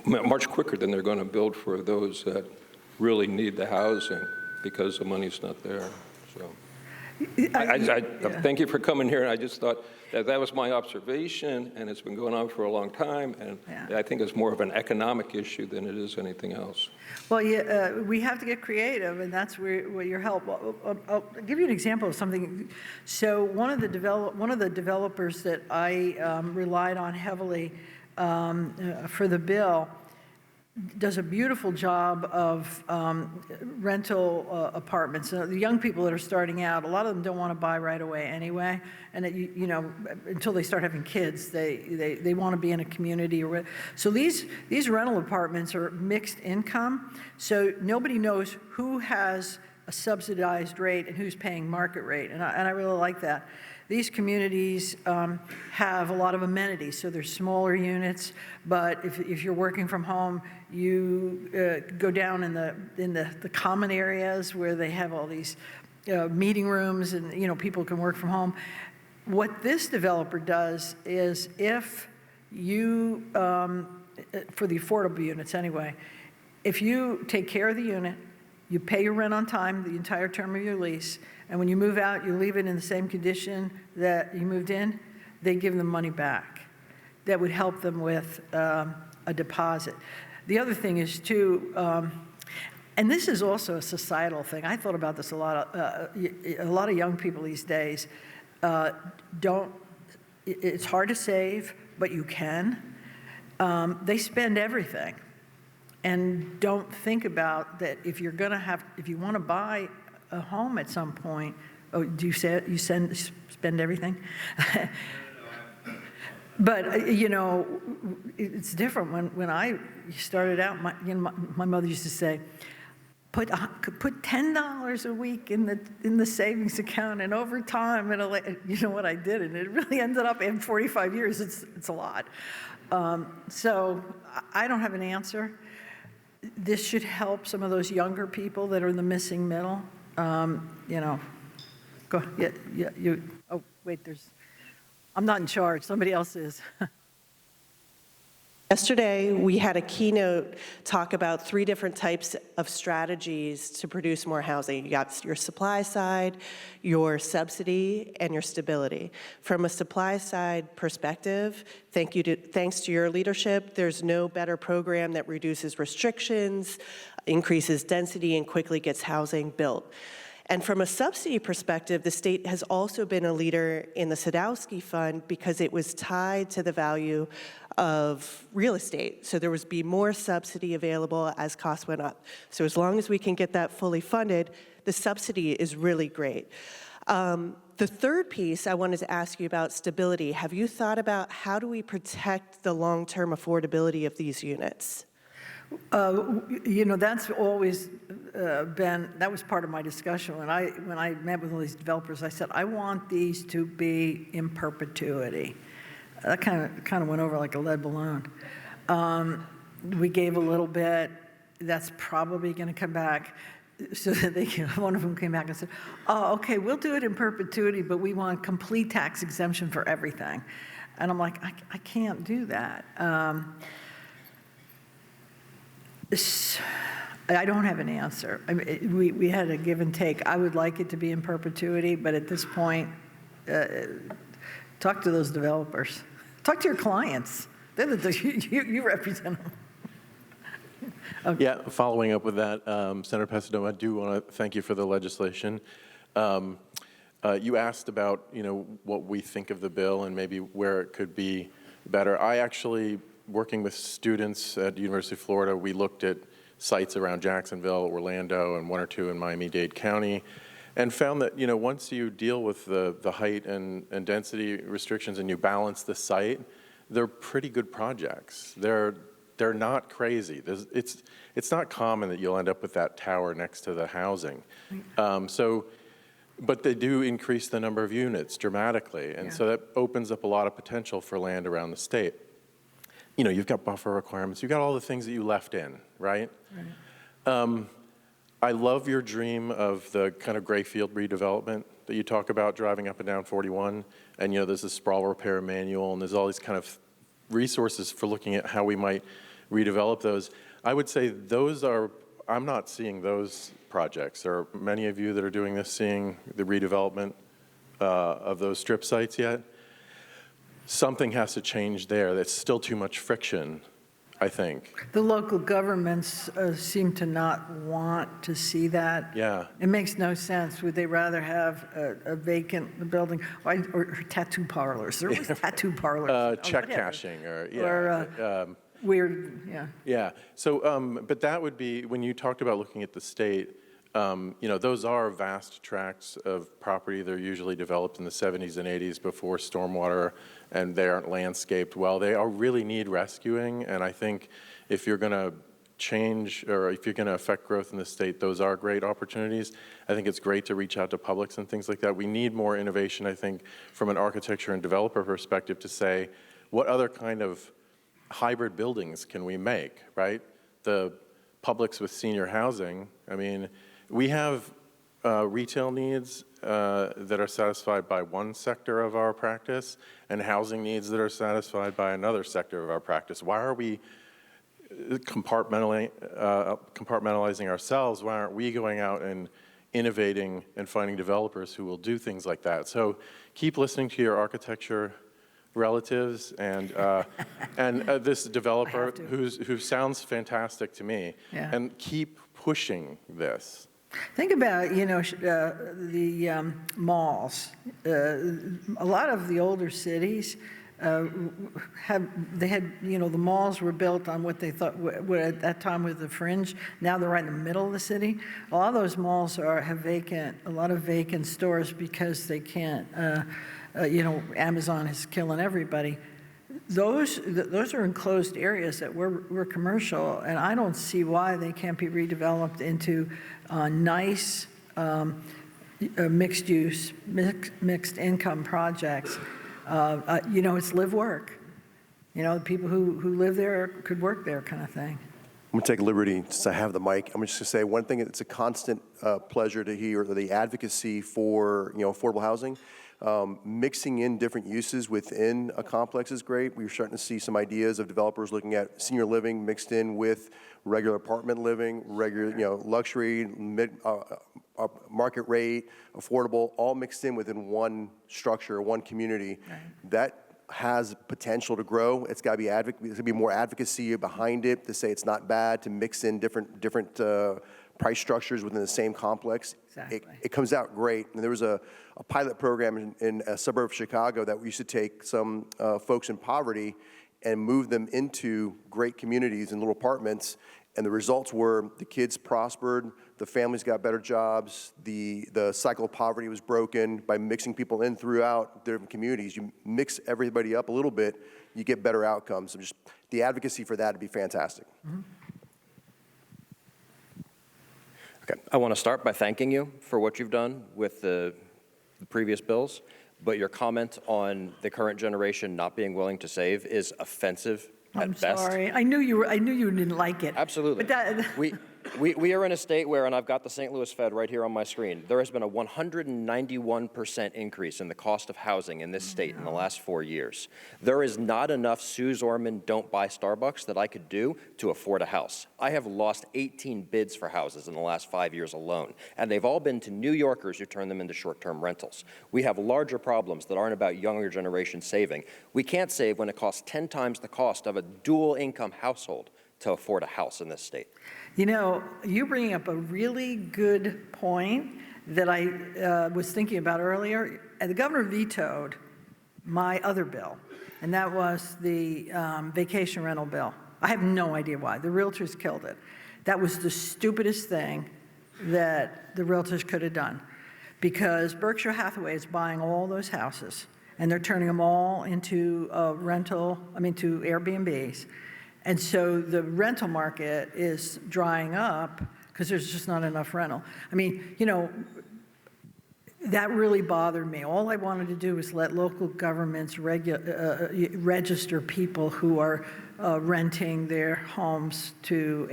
much quicker than they're going to build for those that really need the housing because the money's not there. So. I thank you for coming here, and I just thought that was my observation, and it's been going on for a long time, and I think it's more of an economic issue than it is anything else. Well, we have to get creative, and that's where your help. I'll give you an example of something. So one of the developers that I relied on heavily for the bill does a beautiful job of rental apartments. The young people that are starting out, a lot of them don't want to buy right away anyway, and until they start having kids, they want to be in a community. So these rental apartments are mixed income, so nobody knows who has a subsidized rate and who's paying market rate, and I really like that. These communities have a lot of amenities, so they're smaller units, but if you're working from home, you go down in the common areas where they have all these meeting rooms, and people can work from home. What this developer does is, if you, for the affordable units anyway, if you take care of the unit, you pay your rent on time the entire term of your lease, and when you move out, you leave it in the same condition that you moved in, they give them money back. That would help them with a deposit. The other thing is, too, and this is also a societal thing. I thought about this a lot. A lot of young people these days it's hard to save, but you can. They spend everything. and don't think about that if you're going to have, if you want to buy a home at some point, oh, do you say you spend everything? But, you know, it's different. When I started out, my mother used to say, put $10 a week in the savings account, and over time, you know what I did, and it really ended up in 45 years. It's a lot. So I don't have an answer. This should help some of those younger people that are in the missing middle. You know, go. Yeah. Oh, wait. I'm not in charge. Somebody else is. Yesterday, we had a keynote talk about 3 different types of strategies to produce more housing. You got your supply side, your subsidy, and your stability. From a supply side perspective, thanks to your leadership, there's no better program that reduces restrictions, increases density, and quickly gets housing built. And from a subsidy perspective, the state has also been a leader in the Sadowski Fund because it was tied to the value of real estate. So there was be more subsidy available as costs went up. So as long as we can get that fully funded, the subsidy is really great. The third piece I wanted to ask you about stability. Have you thought about how do we protect the long-term affordability of these units? You know, that's always that was part of my discussion. When I met with all these developers, I said, I want these to be in perpetuity. That kind of went over like a lead balloon. We gave a little bit. That's probably going to come back. So that one of them came back and said, oh, okay, we'll do it in perpetuity, but we want complete tax exemption for everything. And I'm like, I can't do that. I don't have an answer. I mean, we had a give and take. I would like it to be in perpetuity, but at this point, talk to those developers. Talk to your clients. You represent them. Okay. Yeah, following up with that, Senator Passidomo, I do want to thank you for the legislation. You asked about, you know, what we think of the bill and maybe where it could be better. I actually, working with students at the University of Florida, we looked at sites around Jacksonville, Orlando, and 1 or 2 in Miami-Dade County, and found that, you know, once you deal with the height and density restrictions and you balance the site, they're pretty good projects. They're not crazy. It's not common that you'll end up with that tower next to the housing. But they do increase the number of units dramatically, and so that opens up a lot of potential for land around the state. You know, you've got buffer requirements, you've got all the things that you left in, right? I love your dream of the kind of gray field redevelopment that you talk about, driving up and down 41, and you know, there's a sprawl repair manual, and there's all these kind of resources for looking at how we might redevelop those. I would say those are, I'm not seeing those projects. Are many of you that are doing this seeing the redevelopment of those strip sites yet? Something has to change there. That's still too much friction, I think. The local governments seem to not want to see that. Yeah. It makes no sense. Would they rather have a vacant building or tattoo parlors? There was tattoo parlors. Check cashing or, yeah. Or weird, yeah. Yeah. So, but that would be, when you talked about looking at the state, you know, those are vast tracts of property. They're usually developed in the 70s and 80s before stormwater, and they aren't landscaped well. They really need rescuing, and I think if you're going to change, or if you're going to affect growth in the state, those are great opportunities. I think it's great to reach out to publics and things like that. We need more innovation, I think, from an architecture and developer perspective to say, what other kind of hybrid buildings can we make, right? The Publix with senior housing, I mean, we have retail needs that are satisfied by one sector of our practice and housing needs that are satisfied by another sector of our practice. Why are we compartmentalizing ourselves? Why aren't we going out and innovating and finding developers who will do things like that? So keep listening to your architecture relatives and this developer who sounds fantastic to me, and keep pushing this. Think about, you know, the malls. A lot of the older cities they had, you know, the malls were built on what they thought were at that time was the fringe. Now they're right in the middle of the city. A lot of those malls have a lot of vacant stores because they can't, you know, Amazon is killing everybody. Those are enclosed areas that were commercial, and I don't see why they can't be redeveloped into nice mixed use, mixed income projects. You know, it's live work. You know, people who live there could work there kind of thing. I'm going to take liberty, since I have the mic. I'm just going to say one thing. It's a constant pleasure to hear the advocacy for, you know, affordable housing. Mixing in different uses within a complex is great. We're starting to see some ideas of developers looking at senior living mixed in with regular apartment living, regular, you know, luxury, market rate, affordable, all mixed in within one structure, one community. Right. That has potential to grow. It's got to be there's going to be more advocacy behind it to say it's not bad to mix in different price structures within the same complex. Exactly. It comes out great. And there was a pilot program in a suburb of Chicago that we used to take some folks in poverty and move them into great communities and little apartments. And the results were the kids prospered, the families got better jobs, the cycle of poverty was broken by mixing people in throughout different communities. You mix everybody up a little bit, you get better outcomes. So just the advocacy for that would be fantastic. Mm-hmm. Okay. I want to start by thanking you for what you've done with the previous bills, but your comment on the current generation not being willing to save is offensive at best. I'm sorry. I knew you didn't like it. Absolutely. But we are in a state where, and I've got the St. Louis Fed right here on my screen, there has been a 191% increase in the cost of housing in this state in the last 4 years. There is not enough Suze Orman don't buy Starbucks that I could do to afford a house. I have lost 18 bids for houses in the last 5 years alone, and they've all been to New Yorkers who turn them into short-term rentals. We have larger problems that aren't about younger generation saving. We can't save when it costs 10 times the cost of a dual-income household to afford a house in this state. You know, you're bringing up a really good point that I was thinking about earlier. And the governor vetoed my other bill, and that was the vacation rental bill. I have no idea why. The realtors killed it. That was the stupidest thing that the realtors could have done, because Berkshire Hathaway is buying all those houses, and they're turning them all into to Airbnbs. And so the rental market is drying up because there's just not enough rental. I mean, you know, that really bothered me. All I wanted to do was let local governments register people who are renting their homes to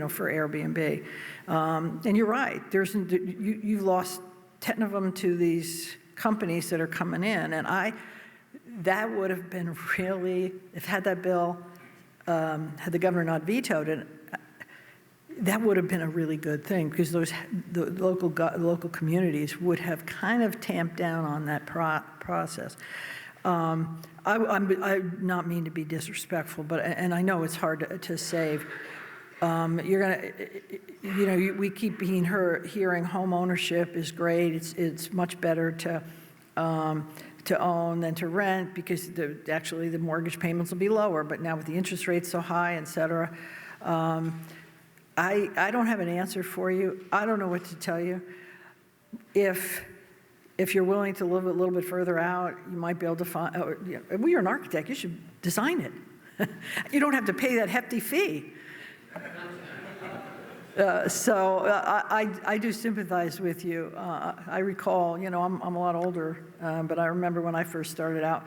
for Airbnb. And you're right. You've lost 10 of them to these companies that are coming in. And that would have been really, had that bill, had the governor not vetoed it, that would have been a really good thing, because the local communities would have kind of tamped down on that process. I'm not mean to be disrespectful, and I know it's hard to save. We keep hearing home ownership is great. It's much better to own than to rent, because actually the mortgage payments will be lower. But now with the interest rates so high, et cetera, I don't have an answer for you. I don't know what to tell you. If you're willing to live a little bit further out, you might be able to find. Well, you're an architect. You should design it. You don't have to pay that hefty fee. So I do sympathize with you. I recall, I'm a lot older, but I remember when I first started out.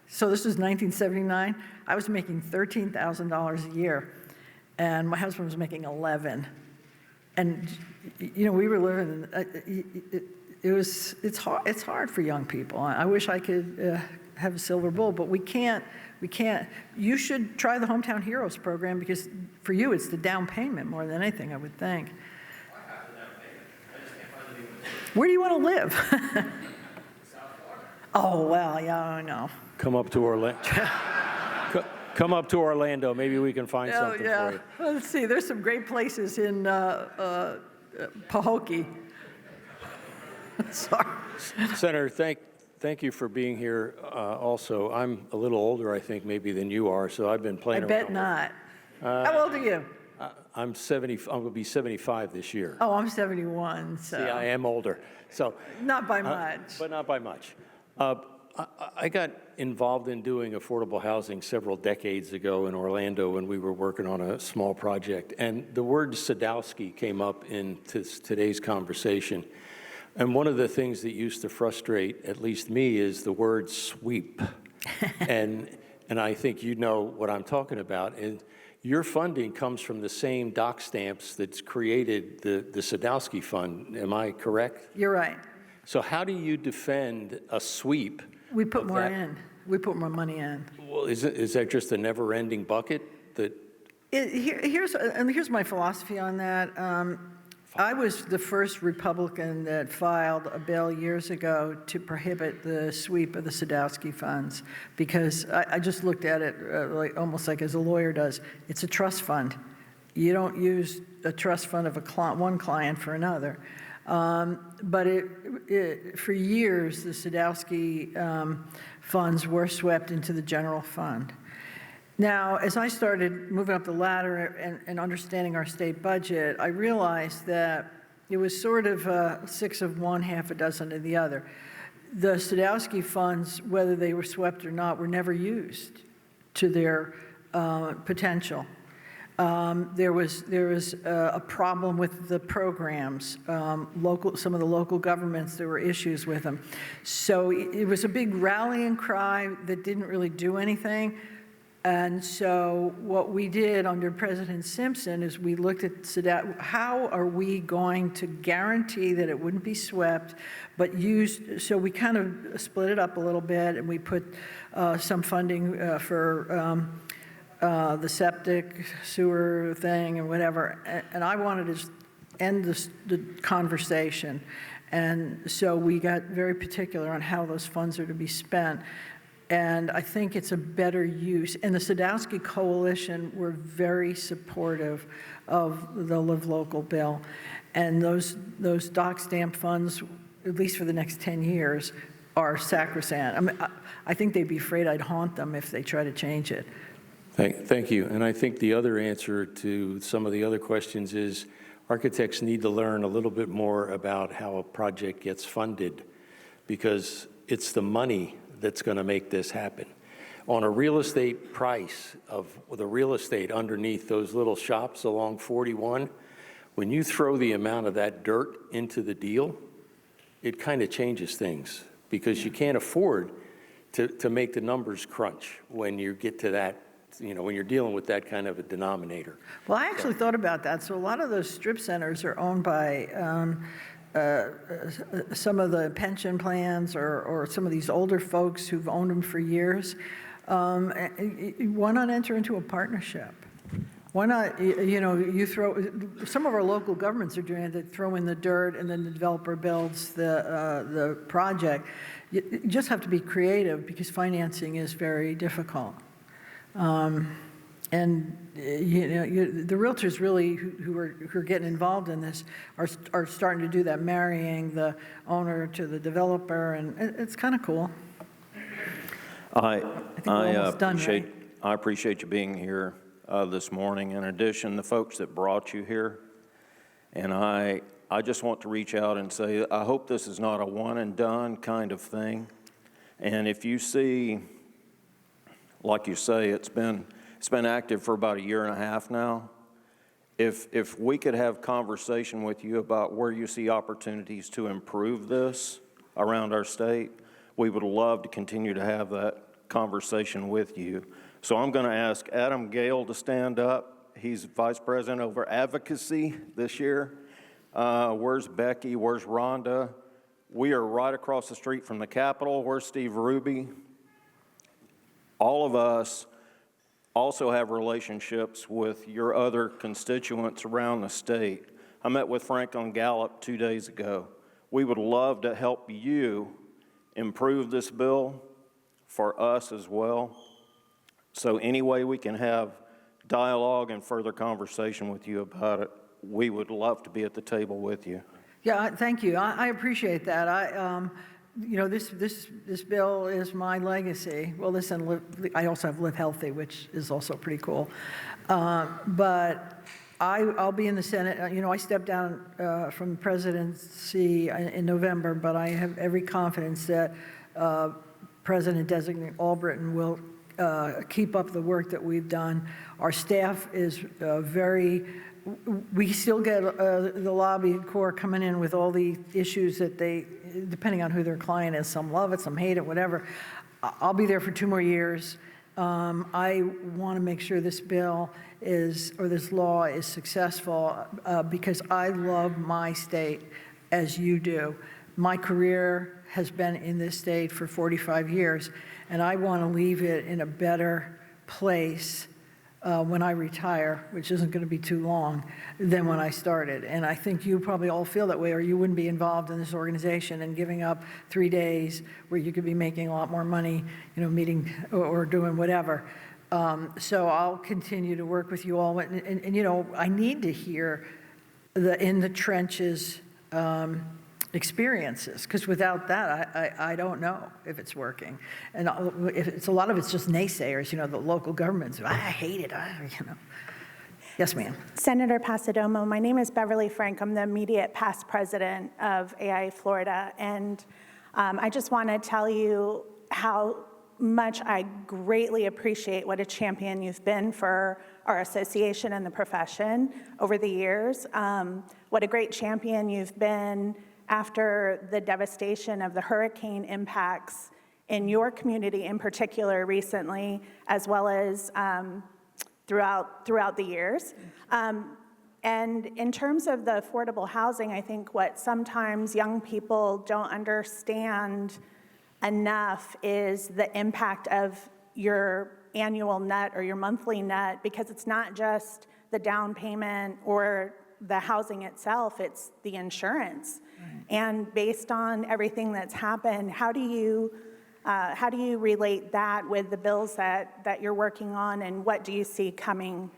So this was 1979. I was making $13,000 a year, and my husband was making $11,000. And we were living. It's hard for young people. I wish I could have a silver bullet, but we can't. You should try the Hometown Heroes program, because for you it's the down payment more than anything, I would think. Where do you want to live? Oh, well, yeah, I know. Come up to Orlando. Come up to Orlando. Maybe we can find something for you. Well, let's see. There's some great places in Pahokee. Sorry. Senator, thank you for being here also. I'm a little older, I think, maybe than you are, so I've been I playing bet around not. How old are you? I'm going to be 75 this year. Oh, I'm 71, so. See, I am older, so. Not by much. But not by much. I got involved in doing affordable housing several decades ago in Orlando when we were working on a small project. And the word Sadowski came up in today's conversation. And one of the things that used to frustrate, at least me, is the word sweep. and I think you know what I'm talking about. And your funding comes from the same doc stamps that's created the Sadowski Fund. Am I correct? You're right. So how do you defend a sweep? We put more in. We put more money in. Well, is that just a never-ending bucket that? Here's my philosophy on that. I was the first Republican that filed a bill years ago to prohibit the sweep of the Sadowski funds because I just looked at it almost like as a lawyer does. It's a trust fund. You don't use a trust fund of one client for another. But for years, the Sadowski funds were swept into the general fund. Now, as I started moving up the ladder and understanding our state budget, I realized that it was sort of 6 of one, half a dozen of the other. The Sadowski funds, whether they were swept or not, were never used to their potential. There was a problem with the programs. Some of the local governments, there were issues with them. So it was a big rallying cry that didn't really do anything. And so what we did under President Simpson is we looked at how are we going to guarantee that it wouldn't be swept, but used, so we kind of split it up a little bit and we put some funding for the septic sewer thing and whatever. And I wanted to just end the conversation. And so we got very particular on how those funds are to be spent. And I think it's a better use. And the Sadowski Coalition were very supportive of the Live Local bill. And those doc stamp funds, at least for the next 10 years, are sacrosanct. I mean, I think they'd be afraid I'd haunt them if they try to change it. Thank you. And I think the other answer to some of the other questions is architects need to learn a little bit more about how a project gets funded because it's the money that's going to make this happen. On a real estate price of the real estate underneath those little shops along 41, when you throw the amount of that dirt into the deal, it kind of changes things because you can't afford to make the numbers crunch when you get to that, when you're dealing with that kind of a denominator. Well, I actually thought about that. So a lot of those strip centers are owned by some of the pension plans or some of these older folks who've owned them for years. Why not enter into a partnership? Why not, you throw, some of our local governments are doing it, they throw in the dirt and then the developer builds the project. You just have to be creative because financing is very difficult. And the realtors really who are getting involved in this are starting to do that, marrying the owner to the developer, and it's kind of cool. I Right? appreciate you being here this morning. In addition, the folks that brought you here, and I just want to reach out and say I hope this is not a one and done kind of thing. And if you see, like you say, it's been active for about 1.5 years now. If we could have conversation with you about where you see opportunities to improve this around our state, we would love to continue to have that conversation with you. So I'm going to ask Adam Gale to stand up. He's Vice President over Advocacy this year. Where's Becky? Where's Rhonda? We are right across the street from the Capitol. Where's Steve Ruby? All of us also have relationships with your other constituents around the state. I met with Franklin Gallup 2 days ago. We would love to help you improve this bill for us as well. So any way we can have dialogue and further conversation with you about it, we would love to be at the table with you. Yeah, thank you. I appreciate that. this bill is my legacy. Well, this and I also have Live Healthy, which is also pretty cool. But I'll be in the Senate. I stepped down from the presidency in November, but I have every confidence that President-designate Albritton will keep up the work that we've done. Our staff is we still get the lobby corps coming in with all the issues that they, depending on who their client is, some love it, some hate it, whatever. I'll be there for 2 more years. I want to make sure this bill this law is successful because I love my state as you do. My career has been in this state for 45 years, and I want to leave it in a better place when I retire, which isn't going to be too long, than when I started. And I think you probably all feel that way, or you wouldn't be involved in this organization and giving up 3 days where you could be making a lot more money, meeting or doing whatever. So I'll continue to work with you all. And I need to hear the in the trenches experiences, because without that, I don't know if it's working. And if a lot of it's just naysayers, the local governments, I hate it, Yes, ma'am. Senator Pasadomo, my name is Beverly Frank. I'm the immediate past president of AIA Florida. And I just want to tell you how much I greatly appreciate what a champion you've been for our association and the profession over the years. What a great champion you've been after the devastation of the hurricane impacts in your community in particular recently, as well as throughout the years. And in terms of the affordable housing, I think what sometimes young people don't understand enough is the impact of your annual net or your monthly net, because it's not just the down payment or the housing itself, it's the insurance. Right. And based on everything that's happened, how do you relate that with the bills that you're working on, and what do you see coming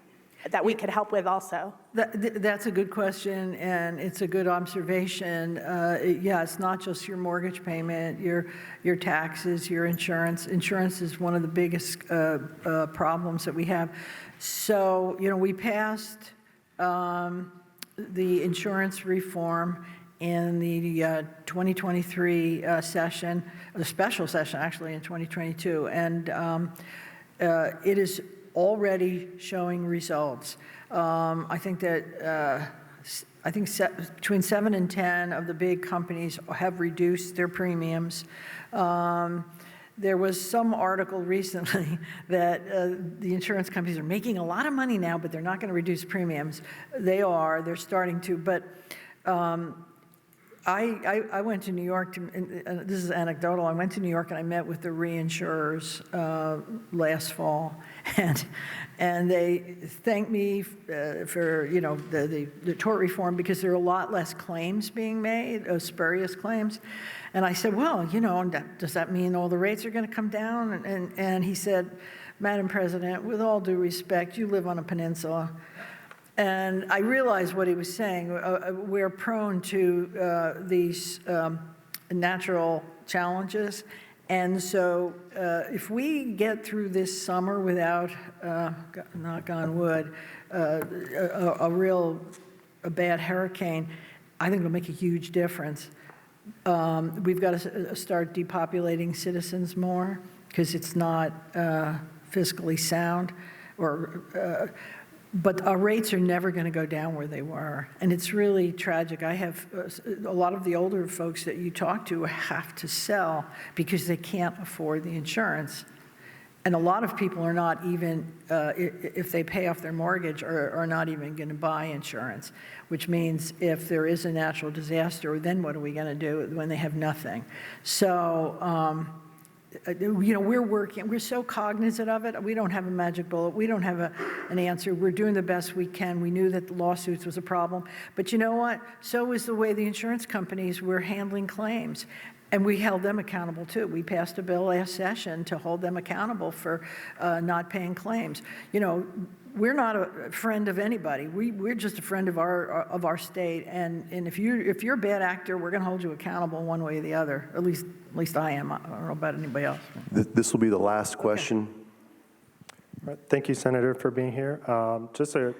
that we could help with also? That's a good question, and it's a good observation. It's not just your mortgage payment, your taxes, your insurance. Insurance is one of the biggest problems that we have. So, we passed the insurance reform in the 2023 session, the special session actually in 2022, and it is already showing results. I think that between 7 and 10 of the big companies have reduced their premiums. There was some article recently that the insurance companies are making a lot of money now, but they're not going to reduce premiums. They're starting to, but I went to New York, and this is anecdotal, I went to New York and I met with the reinsurers last fall, and they thanked me for, the tort reform, because there are a lot less claims being made, spurious claims. And I said, well, does that mean all the rates are going to come down? And he said, Madam President, with all due respect, you live on a peninsula. And I realized what he was saying. We're prone to these natural challenges. And so if we get through this summer without, knock on wood, a bad hurricane, I think it'll make a huge difference. We've got to start depopulating citizens more, because it's not fiscally sound, but our rates are never going to go down where they were, and it's really tragic. I have a lot of the older folks that you talk to have to sell because they can't afford the insurance, and a lot of people are not even, if they pay off their mortgage, are not even going to buy insurance, which means if there is a natural disaster, then what are we going to do when they have nothing? So, we're so cognizant of it. We don't have a magic bullet. We don't have an answer. We're doing the best we can. We knew that the lawsuits was a problem. But you know what? So is the way the insurance companies were handling claims. And we held them accountable, too. We passed a bill last session to hold them accountable for not paying claims. You know, we're not a friend of anybody. We're just a friend of our state. And if you're a bad actor, we're going to hold you accountable one way or the other. At least I am. I don't know about anybody else. This will be the last question. All right. Thank you, Senator, for being here. Just a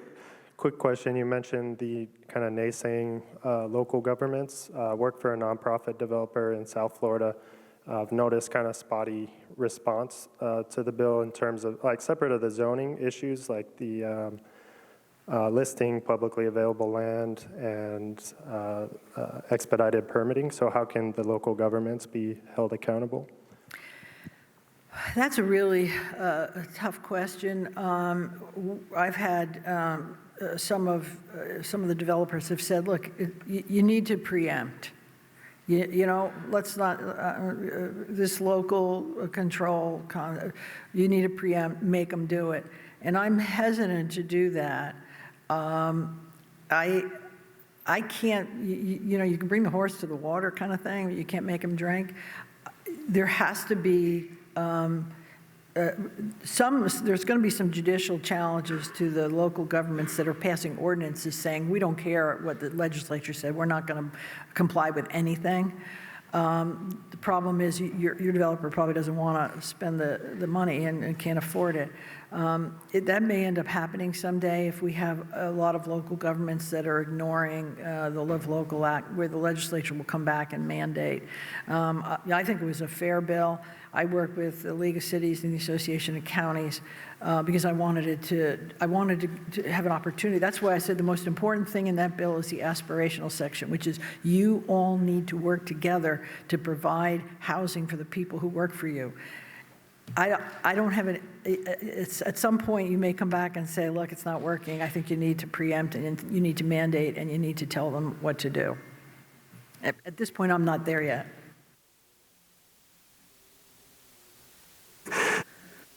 quick question. You mentioned the kind of naysaying local governments. Work for a nonprofit developer in South Florida. I've noticed kind of spotty response to the bill in terms of, like, separate of the zoning issues, like the listing publicly available land and expedited permitting. So how can the local governments be held accountable? That's a really tough question. I've had some of the developers have said, look, you need to preempt. You know, let's not, this local control, you need to preempt, make them do it. And I'm hesitant to do that. I can't, you know, you can bring the horse to the water kind of thing, but you can't make them drink. There has to be there's going to be some judicial challenges to the local governments that are passing ordinances saying, we don't care what the legislature said, we're not going to comply with anything. The problem is your developer probably doesn't want to spend the money and can't afford it. That may end up happening someday if we have a lot of local governments that are ignoring the Live Local Act, where the legislature will come back and mandate. I think it was a fair bill. I work with the League of Cities and the Association of Counties because I wanted to have an opportunity. That's why I said the most important thing in that bill is the aspirational section, which is you all need to work together to provide housing for the people who work for you. I don't have it's at some point you may come back and say, look, it's not working. I think you need to preempt and you need to mandate and you need to tell them what to do. At this point, I'm not there yet.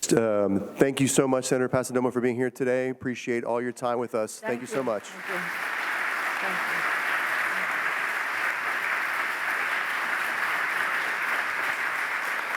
Thank you so much, Senator Passidomo, for being here today. Appreciate all your time with us. Thank you so much. Thank you.